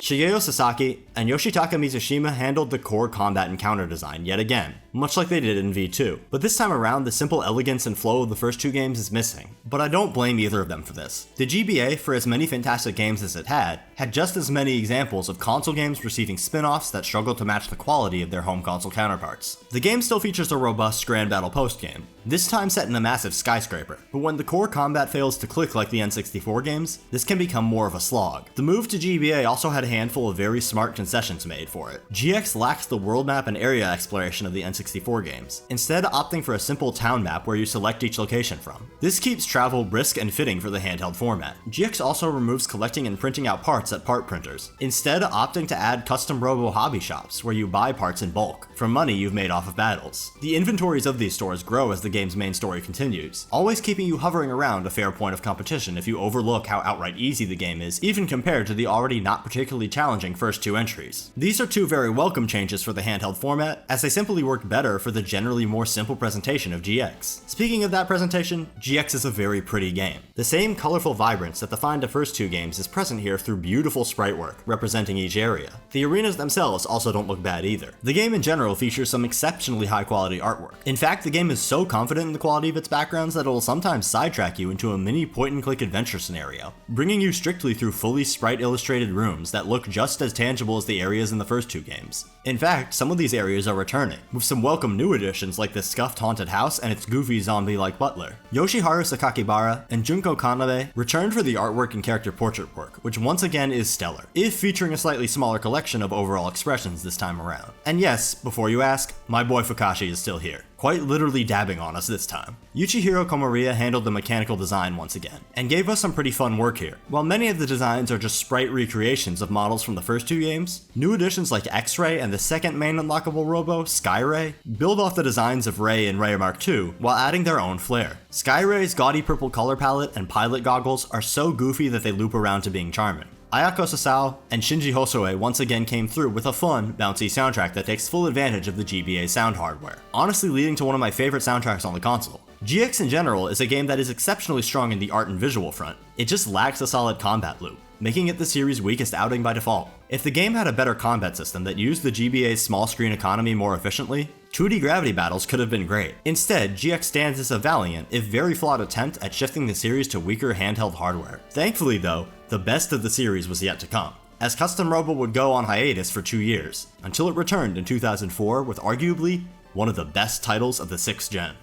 A: Shigeo Sasaki and Yoshitaka Mizushima handled the core combat and counter design yet again, much like they did in V2. But this time around, the simple elegance and flow of the first two games is missing. But I don't blame either of them for this. The GBA, for as many fantastic games as it had just as many examples of console games receiving spin-offs that struggled to match the quality of their home console counterparts. The game still features a robust Grand Battle post-game, this time set in a massive skyscraper, but when the core combat fails to click like the N64 games, this can become more of a slog. The move to GBA also had a handful of very smart concessions made for it. GX lacks the world map and area exploration of the N64 games, instead opting for a simple town map where you select each location from. This keeps travel brisk and fitting for the handheld format. GX also removes collecting and printing out parts at part printers, instead opting to add Custom Robo hobby shops where you buy parts in bulk, from money you've made off of battles. The inventories of these stores grow as the game's main story continues, always keeping you hovering around a fair point of competition if you overlook how outright easy the game is, even compared to the already not particularly challenging first two entries. These are two very welcome changes for the handheld format, as they simply work better for the generally more simple presentation of GX. Speaking of that presentation, GX is a very pretty game. The same colorful vibrance that defined the first two games is present here through beautiful sprite work representing each area. The arenas themselves also don't look bad either. The game in general features some exceptionally high quality artwork. In fact, the game is so confident in the quality of its backgrounds that it will sometimes sidetrack you into a mini point and click adventure scenario, bringing you strictly through fully sprite illustrated rooms that look just as tangible as the areas in the first two games. In fact, some of these areas are returning, with some welcome new additions like the scuffed haunted house and its goofy zombie-like butler. Yoshiharu Sakakibara and Junko Kanabe returned for the artwork and character portrait work, which once again is stellar, if featuring a slightly smaller collection of overall expressions this time around. And yes, before you ask, my boy Fukashi is still here, quite literally dabbing on us this time. Yuchihiro Komoriya handled the mechanical design once again, and gave us some pretty fun work here. While many of the designs are just sprite recreations of models from the first two games, new additions like X-Ray and the second main unlockable Robo, Skyray, build off the designs of Ray and Ray Mark II while adding their own flair. Skyray's gaudy purple color palette and pilot goggles are so goofy that they loop around to being charming. Ayako Sasao and Shinji Hosoe once again came through with a fun, bouncy soundtrack that takes full advantage of the GBA sound hardware, honestly leading to one of my favorite soundtracks on the console. GX in general is a game that is exceptionally strong in the art and visual front. It just lacks a solid combat loop, making it the series' weakest outing by default. If the game had a better combat system that used the GBA's small screen economy more efficiently, 2D gravity battles could have been great. Instead, GX stands as a valiant, if very flawed attempt at shifting the series to weaker handheld hardware. Thankfully though, the best of the series was yet to come, as Custom Robo would go on hiatus for 2 years, until it returned in 2004 with arguably one of the best titles of the 6th gen.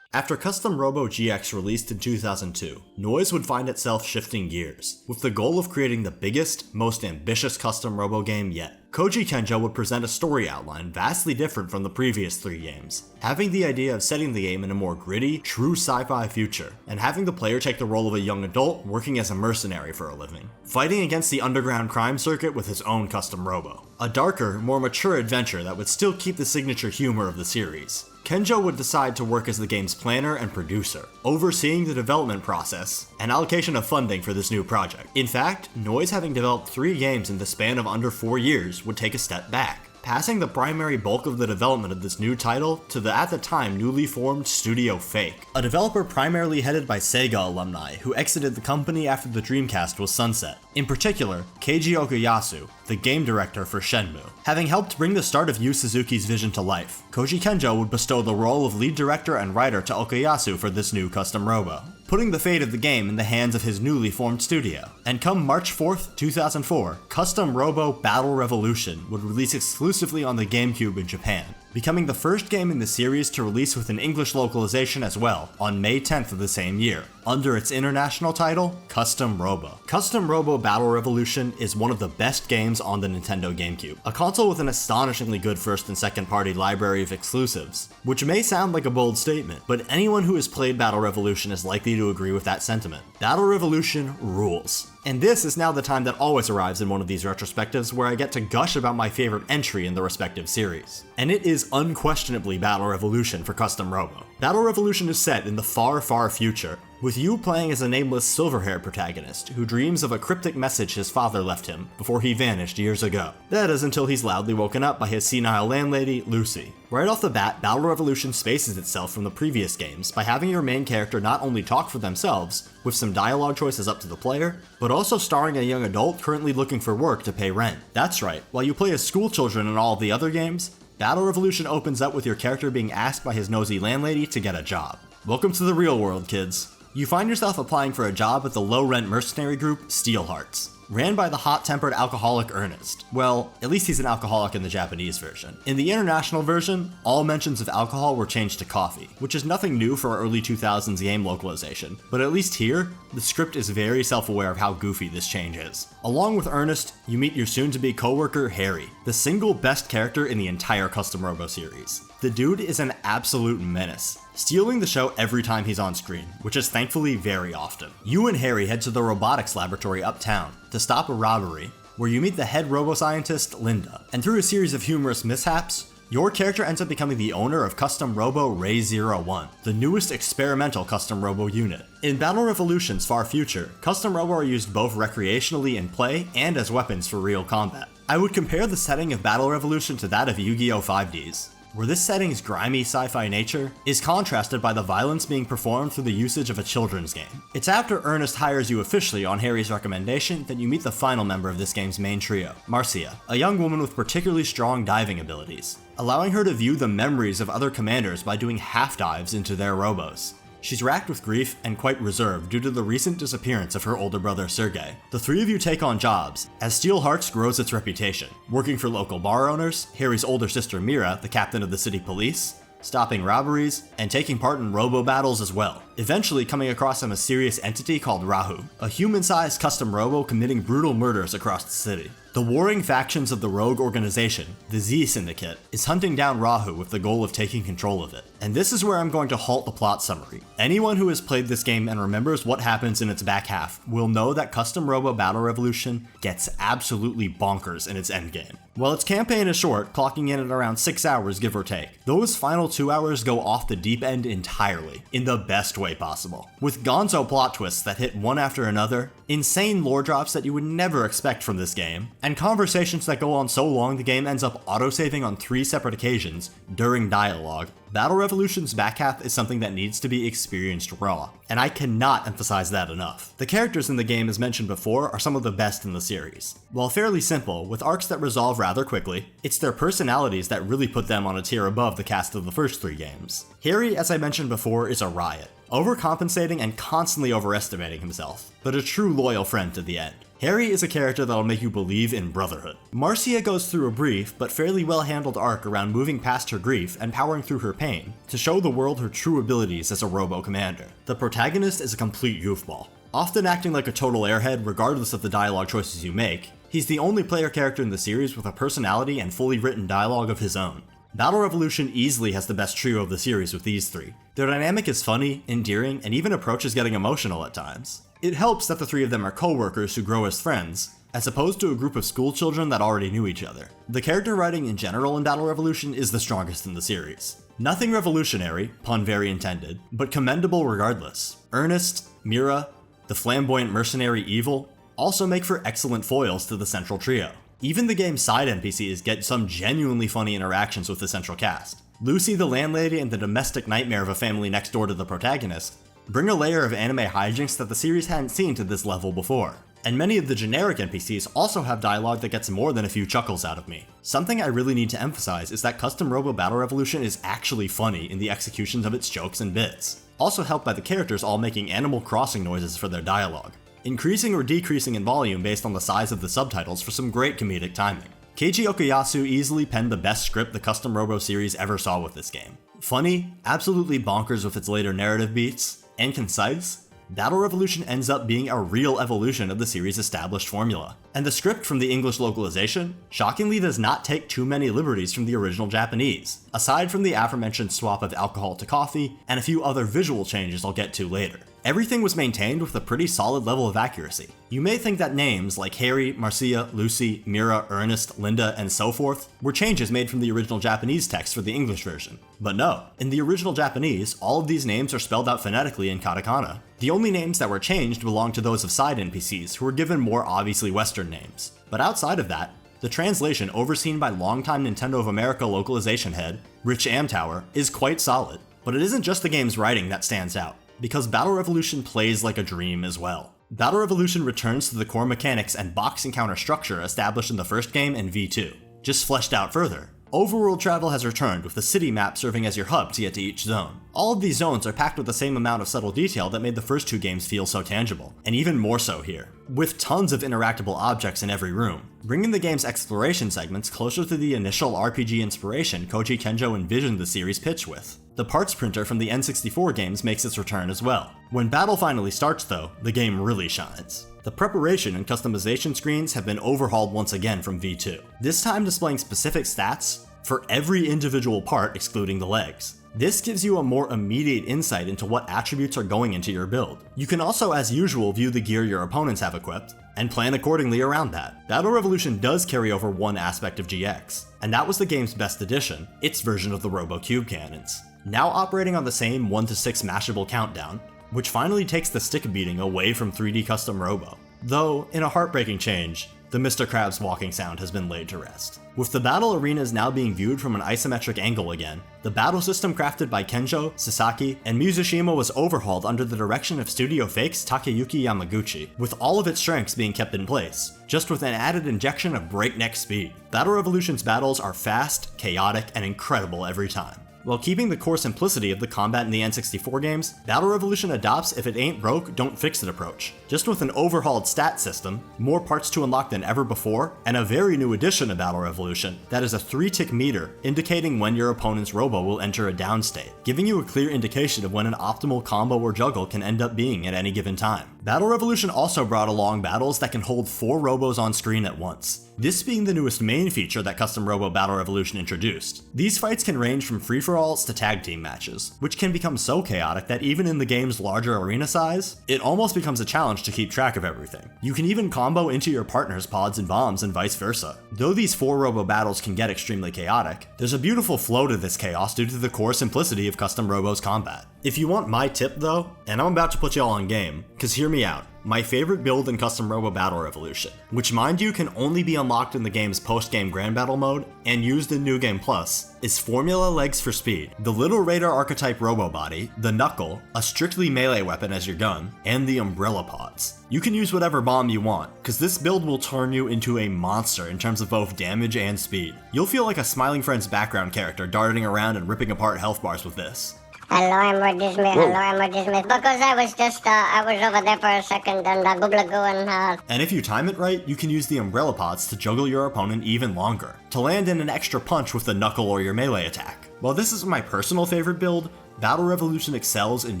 A: After Custom Robo GX released in 2002, Noise would find itself shifting gears, with the goal of creating the biggest, most ambitious Custom Robo game yet. Koji Kenjo would present a story outline vastly different from the previous 3 games, having the idea of setting the game in a more gritty, true sci-fi future, and having the player take the role of a young adult working as a mercenary for a living, fighting against the underground crime circuit with his own Custom Robo. A darker, more mature adventure that would still keep the signature humor of the series. Kenjo would decide to work as the game's planner and producer, overseeing the development process and allocation of funding for this new project. In fact, Noise, having developed 3 games in the span of under 4 years, would take a step back, passing the primary bulk of the development of this new title to the at the time newly formed Studio Fake, a developer primarily headed by Sega alumni who exited the company after the Dreamcast was sunset. In particular, Keiji Okuyasu, the game director for Shenmue. Having helped bring the start of Yu Suzuki's vision to life, Koji Kenjo would bestow the role of lead director and writer to Okuyasu for this new Custom Robo, putting the fate of the game in the hands of his newly formed studio. And come March 4th, 2004, Custom Robo Battle Revolution would release exclusively on the Gamecube in Japan, becoming the first game in the series to release with an English localization as well on May 10th of the same year, under its international title, Custom Robo. Custom Robo Battle Revolution is one of the best games on the Nintendo GameCube, a console with an astonishingly good first and second party library of exclusives, which may sound like a bold statement, but anyone who has played Battle Revolution is likely to agree with that sentiment. Battle Revolution rules. And this is now the time that always arrives in one of these retrospectives where I get to gush about my favorite entry in the respective series. And it is is unquestionably Battle Revolution for Custom Robo. Battle Revolution is set in the far, far future, with you playing as a nameless silver-haired protagonist who dreams of a cryptic message his father left him before he vanished years ago. That is until he's loudly woken up by his senile landlady, Lucy. Right off the bat, Battle Revolution spaces itself from the previous games by having your main character not only talk for themselves, with some dialogue choices up to the player, but also starring a young adult currently looking for work to pay rent. That's right, while you play as school children in all of the other games, Battle Revolution opens up with your character being asked by his nosy landlady to get a job. Welcome to the real world, kids. You find yourself applying for a job at the low-rent mercenary group Steelhearts, ran by the hot-tempered alcoholic Ernest. Well, at least he's an alcoholic in the Japanese version. In the international version, all mentions of alcohol were changed to coffee, which is nothing new for early 2000s game localization, but at least here, the script is very self-aware of how goofy this change is. Along with Ernest, you meet your soon-to-be coworker Harry, the single best character in the entire Custom Robo series. The dude is an absolute menace, stealing the show every time he's on screen, which is thankfully very often. You and Harry head to the robotics laboratory uptown to stop a robbery, where you meet the head robo-scientist, Linda, and through a series of humorous mishaps, your character ends up becoming the owner of Custom Robo Ray 01, the newest experimental Custom Robo unit. In Battle Revolution's far future, Custom Robo are used both recreationally in play and as weapons for real combat. I would compare the setting of Battle Revolution to that of Yu-Gi-Oh! 5Ds, where this setting's grimy sci-fi nature is contrasted by the violence being performed through the usage of a children's game. It's after Ernest hires you officially on Harry's recommendation that you meet the final member of this game's main trio, Marcia, a young woman with particularly strong diving abilities, allowing her to view the memories of other commanders by doing half dives into their robos. She's racked with grief and quite reserved due to the recent disappearance of her older brother Sergei. The three of you take on jobs as Steelhearts grows its reputation, working for local bar owners, Harry's older sister Mira, the captain of the city police, stopping robberies, and taking part in robo battles as well, eventually coming across a mysterious entity called Rahu, a human-sized custom robo committing brutal murders across the city. The warring factions of the rogue organization, the Z Syndicate, is hunting down Rahu with the goal of taking control of it. And this is where I'm going to halt the plot summary. Anyone who has played this game and remembers what happens in its back half will know that Custom Robo Battle Revolution gets absolutely bonkers in its endgame. While its campaign is short, clocking in at around 6 hours give or take, those final 2 hours go off the deep end entirely, in the best way possible. With gonzo plot twists that hit one after another, insane lore drops that you would never expect from this game, and conversations that go on so long the game ends up autosaving on 3 separate occasions during dialogue, Battle Revolution's back half is something that needs to be experienced raw, and I cannot emphasize that enough. The characters in the game, as mentioned before, are some of the best in the series. While fairly simple, with arcs that resolve rather quickly, it's their personalities that really put them on a tier above the cast of the first 3 games. Harry, as I mentioned before, is a riot, overcompensating and constantly overestimating himself, but a true loyal friend to the end. Harry is a character that'll make you believe in brotherhood. Marcia goes through a brief but fairly well-handled arc around moving past her grief and powering through her pain to show the world her true abilities as a robo commander. The protagonist is a complete goofball, often acting like a total airhead regardless of the dialogue choices you make. He's the only player character in the series with a personality and fully written dialogue of his own. Battle Revolution easily has the best trio of the series with these 3. Their dynamic is funny, endearing, and even approaches getting emotional at times. It helps that the 3 of them are co-workers who grow as friends, as opposed to a group of school children that already knew each other. The character writing in general in Battle Revolution is the strongest in the series. Nothing revolutionary, pun very intended, but commendable regardless. Ernest, Mira, the flamboyant mercenary Evil, also make for excellent foils to the central trio. Even the game's side NPCs get some genuinely funny interactions with the central cast. Lucy the landlady and the domestic nightmare of a family next door to the protagonist bring a layer of anime hijinks that the series hadn't seen to this level before. And many of the generic NPCs also have dialogue that gets more than a few chuckles out of me. Something I really need to emphasize is that Custom Robo Battle Revolution is actually funny in the executions of its jokes and bits, also helped by the characters all making Animal Crossing noises for their dialogue, increasing or decreasing in volume based on the size of the subtitles for some great comedic timing. Keiji Okuyasu easily penned the best script the Custom Robo series ever saw with this game. Funny, absolutely bonkers with its later narrative beats, and concise, Battle Revolution ends up being a real evolution of the series' established formula. And the script from the English localization shockingly does not take too many liberties from the original Japanese, aside from the aforementioned swap of alcohol to coffee and a few other visual changes I'll get to later. Everything was maintained with a pretty solid level of accuracy. You may think that names like Harry, Marcia, Lucy, Mira, Ernest, Linda, and so forth were changes made from the original Japanese text for the English version. But no, in the original Japanese, all of these names are spelled out phonetically in katakana. The only names that were changed belong to those of side NPCs who were given more obviously Western names. But outside of that, the translation overseen by longtime Nintendo of America localization head, Rich Amtower, is quite solid. But it isn't just the game's writing that stands out, because Battle Revolution plays like a dream as well. Battle Revolution returns to the core mechanics and box encounter structure established in the first game and V2, just fleshed out further. Overworld travel has returned, with the city map serving as your hub to get to each zone. All of these zones are packed with the same amount of subtle detail that made the first two games feel so tangible, and even more so here, with tons of interactable objects in every room, bringing the game's exploration segments closer to the initial RPG inspiration Koji Kenjo envisioned the series' pitch with. The parts printer from the N64 games makes its return as well. When battle finally starts though, the game really shines. The preparation and customization screens have been overhauled once again from V2, this time displaying specific stats for every individual part excluding the legs. This gives you a more immediate insight into what attributes are going into your build. You can also, as usual, view the gear your opponents have equipped, and plan accordingly around that. Battle Revolution does carry over one aspect of GX, and that was the game's best addition, its version of the Robo Cube cannons. Now operating on the same 1 to 6 mashable countdown, which finally takes the stick beating away from 3D Custom Robo. Though, in a heartbreaking change, the Mr. Krabs walking sound has been laid to rest. With the battle arenas now being viewed from an isometric angle again, the battle system crafted by Kenjo, Sasaki, and Mizushima was overhauled under the direction of Studio Fake's Takeyuki Yamaguchi, with all of its strengths being kept in place, just with an added injection of breakneck speed. Battle Revolution's battles are fast, chaotic, and incredible every time. While keeping the core simplicity of the combat in the N64 games, Battle Revolution adopts if it ain't broke, don't fix it approach. Just with an overhauled stat system, more parts to unlock than ever before, and a very new addition to Battle Revolution that is a 3-tick meter indicating when your opponent's Robo will enter a down state, giving you a clear indication of when an optimal combo or juggle can end up being at any given time. Battle Revolution also brought along battles that can hold 4 Robos on screen at once, this being the newest main feature that Custom Robo Battle Revolution introduced. These fights can range from free-for-alls to tag team matches, which can become so chaotic that even in the game's larger arena size, it almost becomes a challenge to keep track of everything. You can even combo into your partner's pods and bombs and vice versa. Though these 4 Robo battles can get extremely chaotic, there's a beautiful flow to this chaos due to the core simplicity of Custom Robo's combat. If you want my tip though, and I'm about to put y'all on game, cause hear me out. My favorite build in Custom Robo Battle Revolution, which mind you can only be unlocked in the game's post-game Grand Battle mode and used in New Game Plus, is Formula Legs for Speed, the Little Raider archetype Robo Body, the Knuckle, a strictly melee weapon as your gun, and the Umbrella Pods. You can use whatever bomb you want, cause this build will turn you into a monster in terms of both damage and speed. You'll feel like a Smiling Friends background character darting around and ripping apart health bars with this.
E: Hello, I'm dismissed. Hello, I'm dismissed. Because I was over there for a second and
A: And if you time it right, you can use the Umbrella Pods to juggle your opponent even longer, to land in an extra punch with the Knuckle or your melee attack. While this is my personal favorite build, Battle Revolution excels in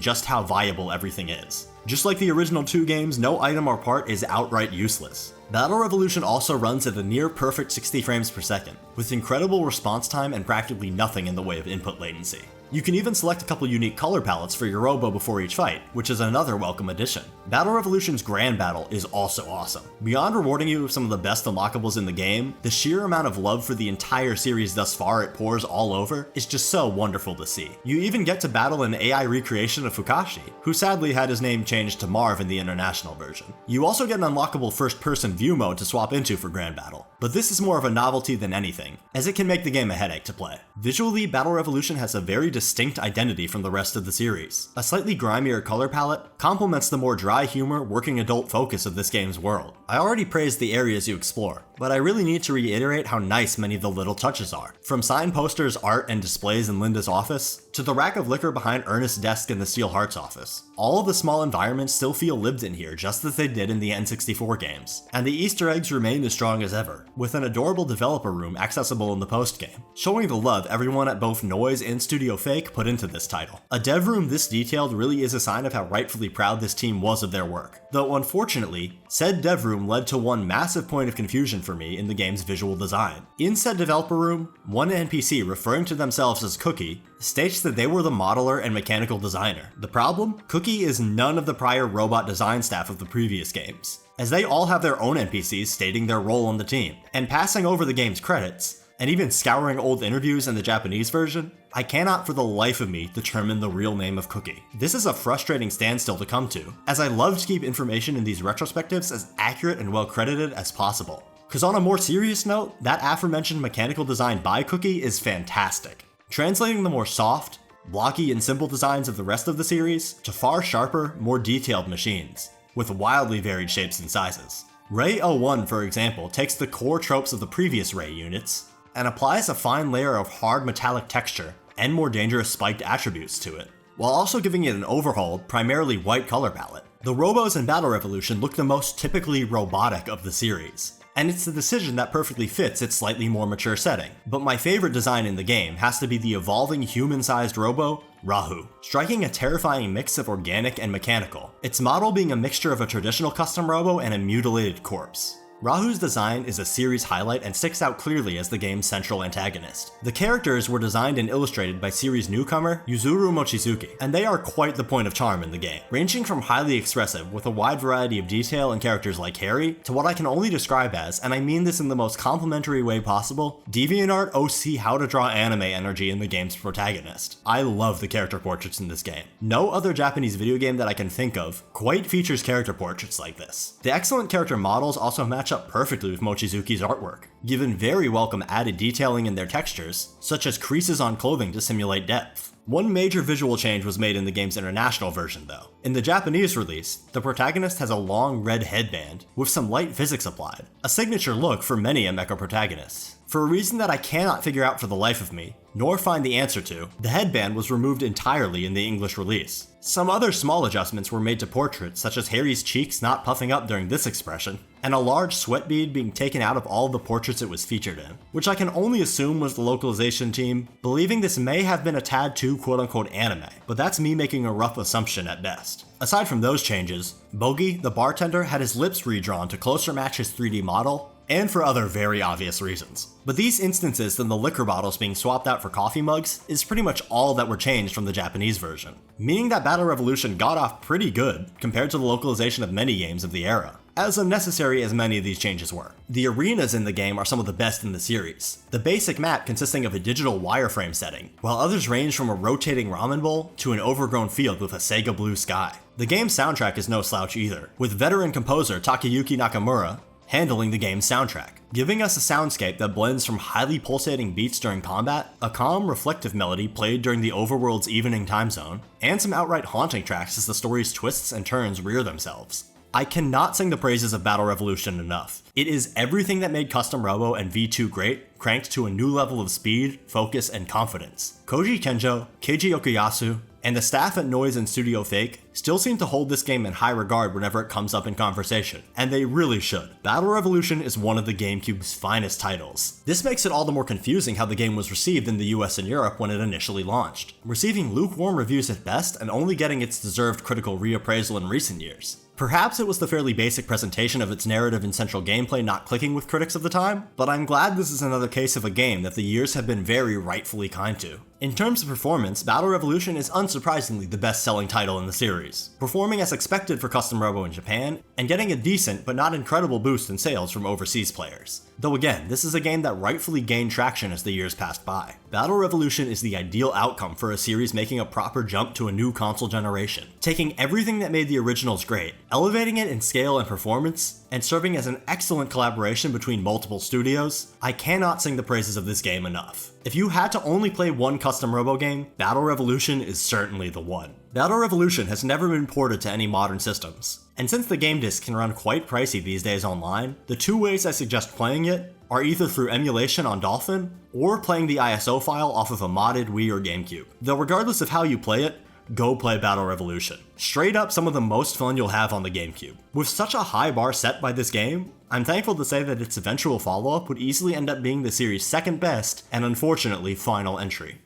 A: just how viable everything is. Just like the original 2 games, no item or part is outright useless. Battle Revolution also runs at a near perfect 60 frames per second, with incredible response time and practically nothing in the way of input latency. You can even select a couple unique color palettes for your Robo before each fight, which is another welcome addition. Battle Revolution's Grand Battle is also awesome. Beyond rewarding you with some of the best unlockables in the game, the sheer amount of love for the entire series thus far it pours all over is just so wonderful to see. You even get to battle an AI recreation of Fukashi, who sadly had his name changed to Marv in the international version. You also get an unlockable first-person view mode to swap into for Grand Battle, but this is more of a novelty than anything, as it can make the game a headache to play. Visually, Battle Revolution has a very distinct identity from the rest of the series. A slightly grimier color palette complements the more dry humor, working adult focus of this game's world. I already praised the areas you explore, but I really need to reiterate how nice many of the little touches are. From sign posters, art, and displays in Linda's office, to the rack of liquor behind Ernest's desk in the Steel Heart's office. All of the small environments still feel lived in here just as they did in the N64 games, and the Easter eggs remain as strong as ever, with an adorable developer room accessible in the post-game, showing the love everyone at both Noise and Studio Fake put into this title. A dev room this detailed really is a sign of how rightfully proud this team was of their work, though unfortunately, said dev room led to one massive point of confusion for me in the game's visual design. In said developer room, one NPC referring to themselves as Cookie states that they were the modeler and mechanical designer. The problem? Cookie is none of the prior robot design staff of the previous games, as they all have their own NPCs stating their role on the team, and passing over the game's credits, and even scouring old interviews in the Japanese version, I cannot for the life of me determine the real name of Cookie. This is a frustrating standstill to come to, as I love to keep information in these retrospectives as accurate and well credited as possible. Cause on a more serious note, that aforementioned mechanical design by Cookie is fantastic, translating the more soft, blocky and simple designs of the rest of the series to far sharper, more detailed machines, with wildly varied shapes and sizes. Ray 01, for example, takes the core tropes of the previous Ray units, and applies a fine layer of hard metallic texture and more dangerous spiked attributes to it, while also giving it an overhauled, primarily white color palette. The Robos in Battle Revolution look the most typically robotic of the series, and it's the decision that perfectly fits its slightly more mature setting. But my favorite design in the game has to be the evolving human-sized Robo, Rahu, striking a terrifying mix of organic and mechanical, its model being a mixture of a traditional custom Robo and a mutilated corpse. Rahu's design is a series highlight and sticks out clearly as the game's central antagonist. The characters were designed and illustrated by series newcomer Yuzuru Mochizuki, and they are quite the point of charm in the game, ranging from highly expressive with a wide variety of detail in characters like Harry, to what I can only describe as, and I mean this in the most complimentary way possible, DeviantArt OC how to draw anime energy in the game's protagonist. I love the character portraits in this game. No other Japanese video game that I can think of quite features character portraits like this. The excellent character models also match up perfectly with Mochizuki's artwork, given very welcome added detailing in their textures, such as creases on clothing to simulate depth. One major visual change was made in the game's international version though. In the Japanese release, the protagonist has a long red headband with some light physics applied, a signature look for many a mecha protagonists. For a reason that I cannot figure out for the life of me, nor find the answer to, the headband was removed entirely in the English release. Some other small adjustments were made to portraits, such as Harry's cheeks not puffing up during this expression, and a large sweat bead being taken out of all the portraits it was featured in, which I can only assume was the localization team, believing this may have been a tad too quote-unquote anime, but that's me making a rough assumption at best. Aside from those changes, Bogi, the bartender, had his lips redrawn to closer match his 3D model, and for other very obvious reasons. But these instances than the liquor bottles being swapped out for coffee mugs is pretty much all that were changed from the Japanese version, meaning that Battle Revolution got off pretty good compared to the localization of many games of the era, as unnecessary as many of these changes were. The arenas in the game are some of the best in the series, the basic map consisting of a digital wireframe setting, while others range from a rotating ramen bowl to an overgrown field with a Sega blue sky. The game's soundtrack is no slouch either, with veteran composer Takayuki Nakamura handling the game's soundtrack, giving us a soundscape that blends from highly pulsating beats during combat, a calm, reflective melody played during the overworld's evening time zone, and some outright haunting tracks as the story's twists and turns rear themselves. I cannot sing the praises of Battle Revolution enough. It is everything that made Custom Robo and V2 great, cranked to a new level of speed, focus, and confidence. Koji Kenjo, Keiji Okuyasu, and the staff at Noise and Studio Fake still seem to hold this game in high regard whenever it comes up in conversation, and they really should. Battle Revolution is one of the GameCube's finest titles. This makes it all the more confusing how the game was received in the US and Europe when it initially launched, receiving lukewarm reviews at best and only getting its deserved critical reappraisal in recent years. Perhaps it was the fairly basic presentation of its narrative and central gameplay not clicking with critics of the time, but I'm glad this is another case of a game that the years have been very rightfully kind to. In terms of performance, Battle Revolution is unsurprisingly the best-selling title in the series, performing as expected for Custom Robo in Japan, and getting a decent but not incredible boost in sales from overseas players. Though again, this is a game that rightfully gained traction as the years passed by. Battle Revolution is the ideal outcome for a series making a proper jump to a new console generation, taking everything that made the originals great, elevating it in scale and performance, and serving as an excellent collaboration between multiple studios. I cannot sing the praises of this game enough. If you had to only play one Custom Robo game, Battle Revolution is certainly the one. Battle Revolution has never been ported to any modern systems, and since the game disc can run quite pricey these days online, the two ways I suggest playing it are either through emulation on Dolphin, or playing the ISO file off of a modded Wii or Gamecube. Though regardless of how you play it, go play Battle Revolution. Straight up some of the most fun you'll have on the Gamecube. With such a high bar set by this game, I'm thankful to say that its eventual follow-up would easily end up being the series' second best, and unfortunately final entry.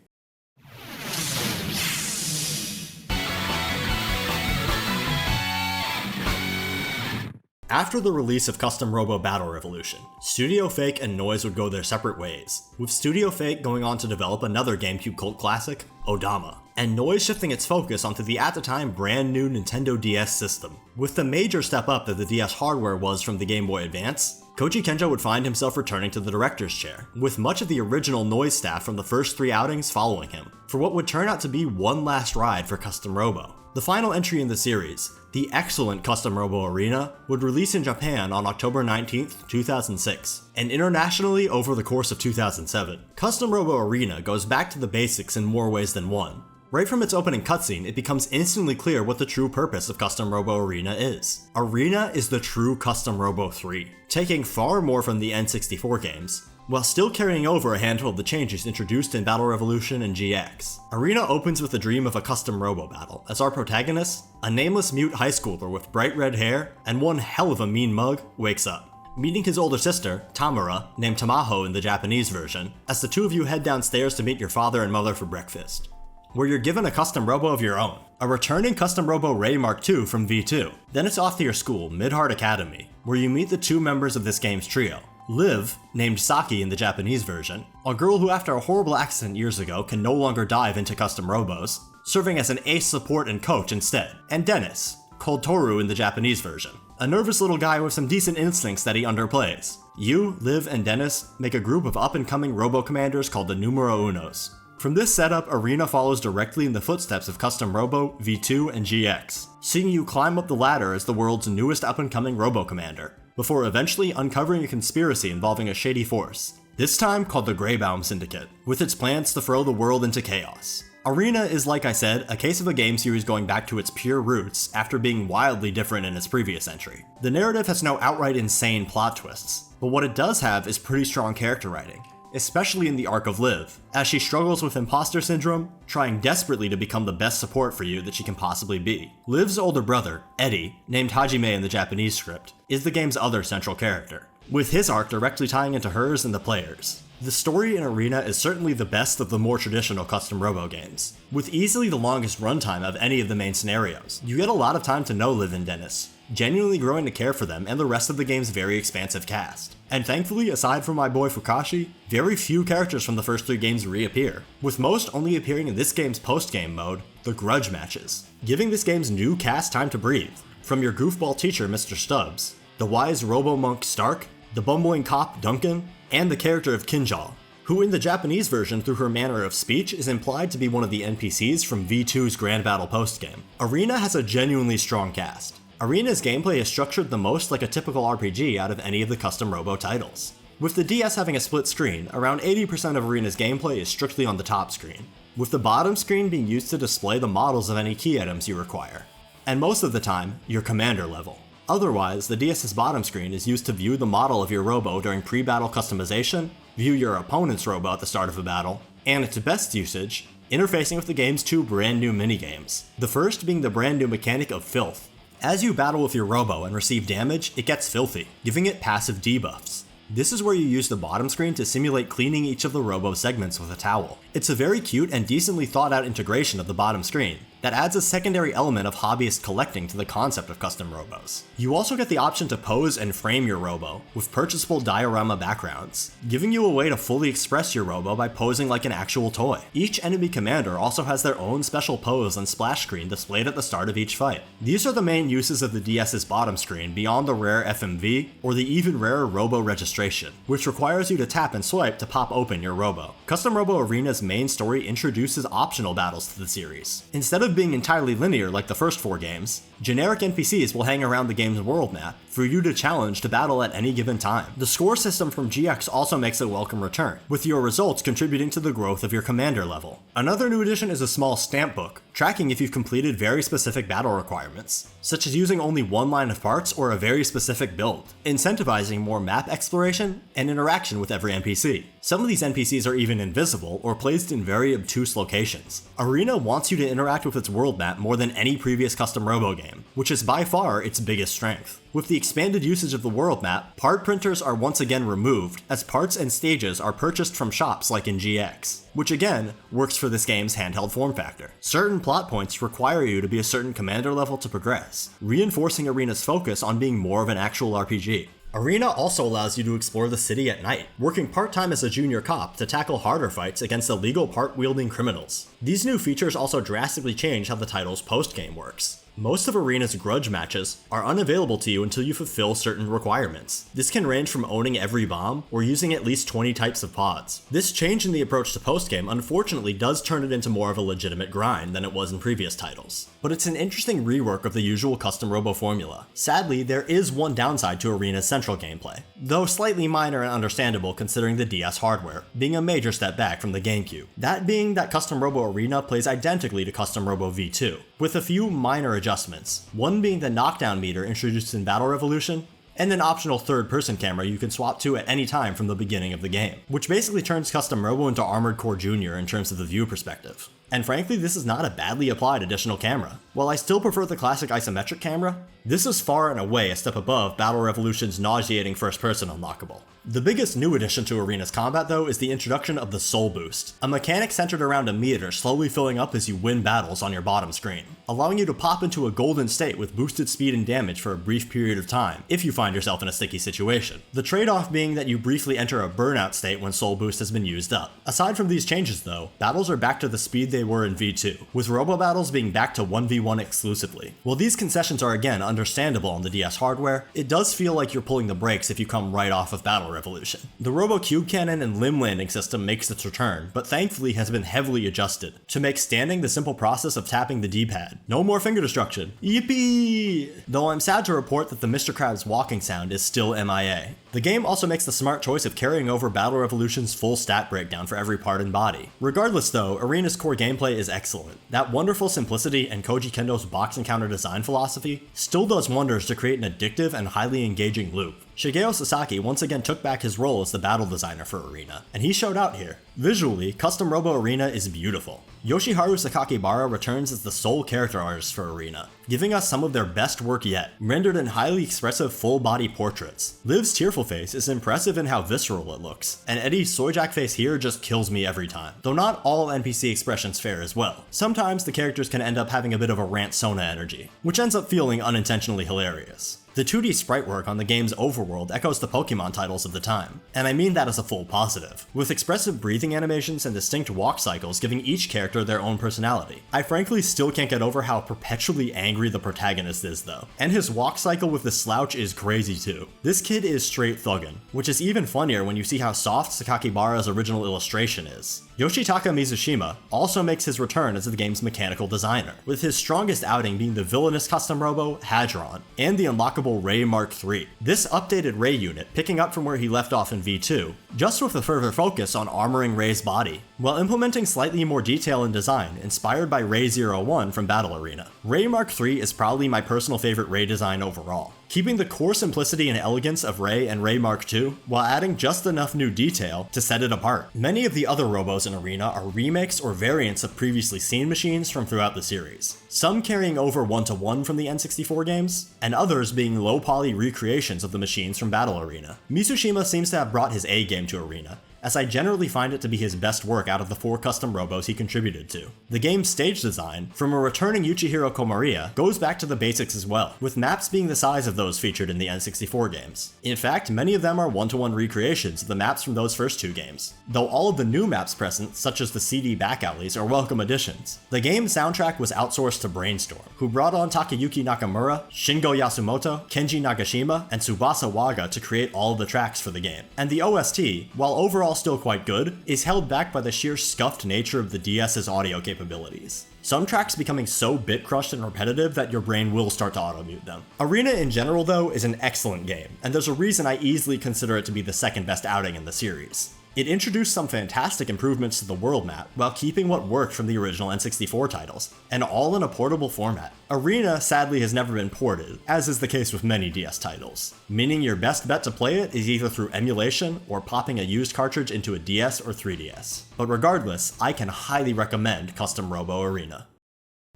A: After the release of Custom Robo Battle Revolution, Studio Fake and Noise would go their separate ways, with Studio Fake going on to develop another GameCube cult classic, Odama. and noise shifting its focus onto the at the time brand new Nintendo DS system. With the major step up that the DS hardware was from the Game Boy Advance, Koji Kenjo would find himself returning to the director's chair, with much of the original noise staff from the first 3 outings following him, for what would turn out to be one last ride for Custom Robo. The final entry in the series, the excellent Custom Robo Arena, would release in Japan on October 19th, 2006, and internationally over the course of 2007. Custom Robo Arena goes back to the basics in more ways than one. Right from its opening cutscene, it becomes instantly clear what the true purpose of Custom Robo Arena is. Arena is the true Custom Robo 3, taking far more from the N64 games, while still carrying over a handful of the changes introduced in Battle Revolution and GX. Arena opens with the dream of a custom robo battle, as our protagonist, a nameless mute high schooler with bright red hair and one hell of a mean mug, wakes up, meeting his older sister, Tamura, named Tamaho in the Japanese version, as the two of you head downstairs to meet your father and mother for breakfast, where you're given a custom robo of your own, a returning custom robo Ray Mark II from V2. Then it's off to your school, Midheart Academy, where you meet the 2 members of this game's trio. Liv, named Saki in the Japanese version, a girl who after a horrible accident years ago can no longer dive into custom robos, serving as an ace support and coach instead, and Dennis, called Toru in the Japanese version, a nervous little guy with some decent instincts that he underplays. You, Liv, and Dennis make a group of up-and-coming robo commanders called the Numero Unos. From this setup, Arena follows directly in the footsteps of Custom Robo, V2, and GX, seeing you climb up the ladder as the world's newest up-and-coming robo commander, before eventually uncovering a conspiracy involving a shady force, this time called the Greybaum Syndicate, with its plans to throw the world into chaos. Arena is, like I said, a case of a game series going back to its pure roots after being wildly different in its previous entry. The narrative has no outright insane plot twists, but what it does have is pretty strong character writing, especially in the arc of Liv, as she struggles with imposter syndrome, trying desperately to become the best support for you that she can possibly be. Liv's older brother, Eddie, named Hajime in the Japanese script, is the game's other central character, with his arc directly tying into hers and the players. The story in Arena is certainly the best of the more traditional custom robo games, with easily the longest runtime of any of the main scenarios. You get a lot of time to know Liv and Dennis, genuinely growing to care for them and the rest of the game's very expansive cast. And thankfully, aside from my boy Fukashi, very few characters from the first 3 games reappear, with most only appearing in this game's post-game mode, the Grudge matches, giving this game's new cast time to breathe, from your goofball teacher Mr. Stubbs, the wise robo-monk Stark, the bumbling cop Duncan, and the character of Kinjal, who in the Japanese version through her manner of speech is implied to be one of the NPCs from V2's Grand Battle postgame. Arena has a genuinely strong cast. Arena's gameplay is structured the most like a typical RPG out of any of the Custom Robo titles. With the DS having a split screen, around 80% of Arena's gameplay is strictly on the top screen, with the bottom screen being used to display the models of any key items you require, and most of the time, your commander level. Otherwise, the DS's bottom screen is used to view the model of your robo during pre-battle customization, view your opponent's robo at the start of a battle, and its best usage, interfacing with the game's 2 brand new minigames, the first being the brand new mechanic of Filth. As you battle with your robo and receive damage, it gets filthy, giving it passive debuffs. This is where you use the bottom screen to simulate cleaning each of the robo segments with a towel. It's a very cute and decently thought out integration of the bottom screen that adds a secondary element of hobbyist collecting to the concept of custom robos. You also get the option to pose and frame your robo with purchasable diorama backgrounds, giving you a way to fully express your robo by posing like an actual toy. Each enemy commander also has their own special pose and splash screen displayed at the start of each fight. These are the main uses of the DS's bottom screen beyond the rare FMV or the even rarer robo registration, which requires you to tap and swipe to pop open your robo. Custom Robo Arena's main story introduces optional battles to the series. Instead of being entirely linear like the first 4 games, generic NPCs will hang around the game's world map for you to challenge to battle at any given time. The score system from GX also makes a welcome return, with your results contributing to the growth of your commander level. Another new addition is a small stamp book, tracking if you've completed very specific battle requirements, such as using only 1 line of parts or a very specific build, incentivizing more map exploration and interaction with every NPC. Some of these NPCs are even invisible or placed in very obtuse locations. Arena wants you to interact with its world map more than any previous custom robo game, which is by far its biggest strength. With the expanded usage of the world map, part printers are once again removed, as parts and stages are purchased from shops like in GX, which again, works for this game's handheld form factor. Certain plot points require you to be a certain commander level to progress, reinforcing Arena's focus on being more of an actual RPG. Arena also allows you to explore the city at night, working part-time as a junior cop to tackle harder fights against illegal part-wielding criminals. These new features also drastically change how the title's post-game works. Most of Arena's grudge matches are unavailable to you until you fulfill certain requirements. This can range from owning every bomb or using at least 20 types of pods. This change in the approach to postgame unfortunately does turn it into more of a legitimate grind than it was in previous titles. But it's an interesting rework of the usual Custom Robo formula. Sadly, there is one downside to Arena's central gameplay, though slightly minor and understandable considering the DS hardware, being a major step back from the Gamecube. That being that Custom Robo Arena plays identically to Custom Robo V2, with a few minor adjustments, one being the knockdown meter introduced in Battle Revolution, and an optional third-person camera you can swap to at any time from the beginning of the game, which basically turns Custom Robo into Armored Core Jr. in terms of the view perspective. And frankly, this is not a badly applied additional camera. While I still prefer the classic isometric camera, this is far and away a step above Battle Revolution's nauseating first-person unlockable. The biggest new addition to Arena's combat though is the introduction of the Soul Boost, a mechanic centered around a meter slowly filling up as you win battles on your bottom screen, allowing you to pop into a golden state with boosted speed and damage for a brief period of time if you find yourself in a sticky situation. The trade-off being that you briefly enter a burnout state when Soul Boost has been used up. Aside from these changes though, battles are back to the speed they were in V2, with Robo battles being back to 1v1 exclusively. While these concessions are again understandable on the DS hardware, it does feel like you're pulling the brakes if you come right off of Battle Revolution. The Robo Cube Cannon and Limb Landing system makes its return, but thankfully has been heavily adjusted to make standing the simple process of tapping the D-pad. No more finger destruction. Yippee! Though I'm sad to report that the Mr. Krabs walking sound is still MIA. The game also makes the smart choice of carrying over Battle Revolution's full stat breakdown for every part and body. Regardless though, Arena's core gameplay is excellent. That wonderful simplicity and Koji Kenjo's box encounter design philosophy still does wonders to create an addictive and highly engaging loop. Shigeo Sasaki once again took back his role as the battle designer for Arena, and he showed out here. Visually, Custom Robo Arena is beautiful. Yoshiharu Sakakibara returns as the sole character artist for Arena, giving us some of their best work yet, rendered in highly expressive full-body portraits. Liv's tearful face is impressive in how visceral it looks, and Eddie's Soyjack face here just kills me every time. Though not all NPC expressions fare as well. Sometimes the characters can end up having a bit of a Rant Sona energy, which ends up feeling unintentionally hilarious. The 2D sprite work on the game's overworld echoes the Pokemon titles of the time, and I mean that as a full positive, with expressive breathing animations and distinct walk cycles giving each character their own personality. I frankly still can't get over how perpetually angry the protagonist is though, and his walk cycle with the slouch is crazy too. This kid is straight thuggin', which is even funnier when you see how soft Sakakibara's original illustration is. Yoshitaka Mizushima also makes his return as the game's mechanical designer, with his strongest outing being the villainous Custom Robo, Hadron, and the unlockable Ray Mark III. This updated Ray unit, picking up from where he left off in V2, just with a further focus on armoring Ray's body, while implementing slightly more detail in design inspired by Ray 01 from Battle Arena. Ray Mark III is probably my personal favorite Ray design overall, keeping the core simplicity and elegance of Ray and Ray Mark II, while adding just enough new detail to set it apart. Many of the other Robos in Arena are remakes or variants of previously seen machines from throughout the series, some carrying over one-to-one from the N64 games, and others being low-poly recreations of the machines from Battle Arena. Mizushima seems to have brought his A-game to Arena, as I generally find it to be his best work out of the 4 custom Robos he contributed to. The game's stage design, from a returning Yuchihiro Komariya, goes back to the basics as well, with maps being the size of those featured in the N64 games. In fact, many of them are one-to-one recreations of the maps from those first 2 games, though all of the new maps present, such as the CD back alleys, are welcome additions. The game's soundtrack was outsourced to Brainstorm, who brought on Takayuki Nakamura, Shingo Yasumoto, Kenji Nagashima, and Tsubasa Waga to create all of the tracks for the game. And the OST, while overall still quite good, is held back by the sheer scuffed nature of the DS's audio capabilities. Some tracks becoming so bit-crushed and repetitive that your brain will start to auto-mute them. Arena in general though is an excellent game, and there's a reason I easily consider it to be the second best outing in the series. It introduced some fantastic improvements to the world map while keeping what worked from the original N64 titles, and all in a portable format. Arena sadly has never been ported, as is the case with many DS titles, meaning your best bet to play it is either through emulation or popping a used cartridge into a DS or 3DS. But regardless, I can highly recommend Custom Robo Arena.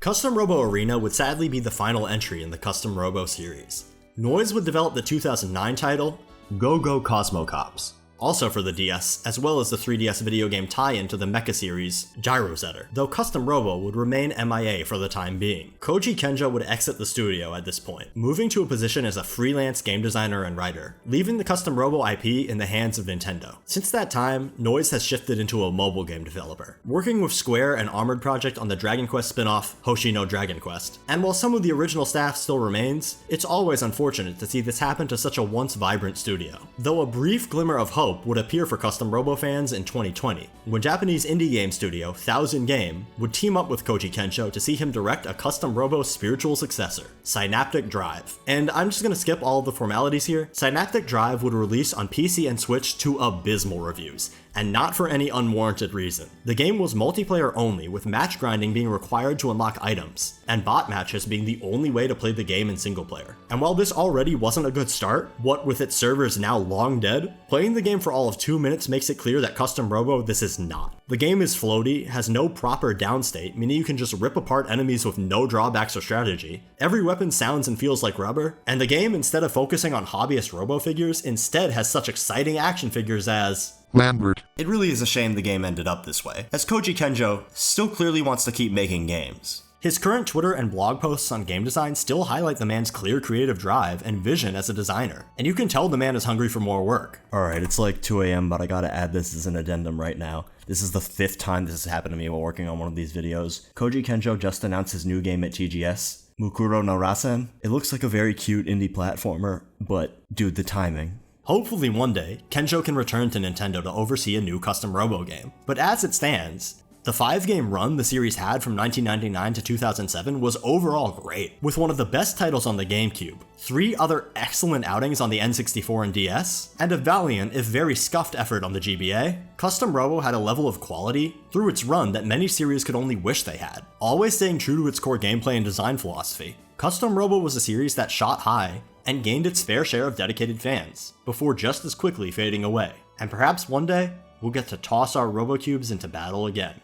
A: Custom Robo Arena would sadly be the final entry in the Custom Robo series. Noise would develop the 2009 title, Go Go Cosmo Cops. also for the DS, as well as the 3DS video game tie-in to the Mecha series, Gyro Zetter, though Custom Robo would remain MIA for the time being. Koji Kenjo would exit the studio at this point, moving to a position as a freelance game designer and writer, leaving the Custom Robo IP in the hands of Nintendo. Since that time, Noise has shifted into a mobile game developer, working with Square and Armored Project on the Dragon Quest spin-off Hoshi no Dragon Quest. And while some of the original staff still remains, it's always unfortunate to see this happen to such a once vibrant studio. Though a brief glimmer of hope would appear for Custom Robo fans in 2020, when Japanese indie game studio Thousand Game would team up with Koji Kenjo to see him direct a Custom Robo spiritual successor, Synaptic Drive. And I'm just gonna skip all of the formalities here. Synaptic Drive would release on PC and Switch to abysmal reviews, and not for any unwarranted reason. The game was multiplayer only, with match grinding being required to unlock items, and bot matches being the only way to play the game in single player. And while this already wasn't a good start, what with its servers now long dead, playing the game for all of 2 minutes makes it clear that Custom Robo this is not. The game is floaty, has no proper downstate, meaning you can just rip apart enemies with no drawbacks or strategy. Every weapon sounds and feels like rubber, and the game, instead of focusing on hobbyist Robo figures, instead has such exciting action figures as
F: Lambert.
A: It really is a shame the game ended up this way, as Koji Kenjo still clearly wants to keep making games. His current Twitter and blog posts on game design still highlight the man's clear creative drive and vision as a designer, and you can tell the man is hungry for more work. Alright, it's like 2 AM, but I gotta add this as an addendum right now. This is the 5th time this has happened to me while working on one of these videos. Koji Kenjo just announced his new game at TGS, Mukuro no Rasen. It looks like a very cute indie platformer, but dude, the timing. Hopefully one day, Kenjo can return to Nintendo to oversee a new Custom Robo game. But as it stands, the 5-game run the series had from 1999 to 2007 was overall great, with one of the best titles on the Gamecube, 3 other excellent outings on the N64 and DS, and a valiant if very scuffed effort on the GBA. Custom Robo had a level of quality through its run that many series could only wish they had, always staying true to its core gameplay and design philosophy. Custom Robo was a series that shot high and gained its fair share of dedicated fans, before just as quickly fading away. And perhaps one day, we'll get to toss our RoboCubes into battle again.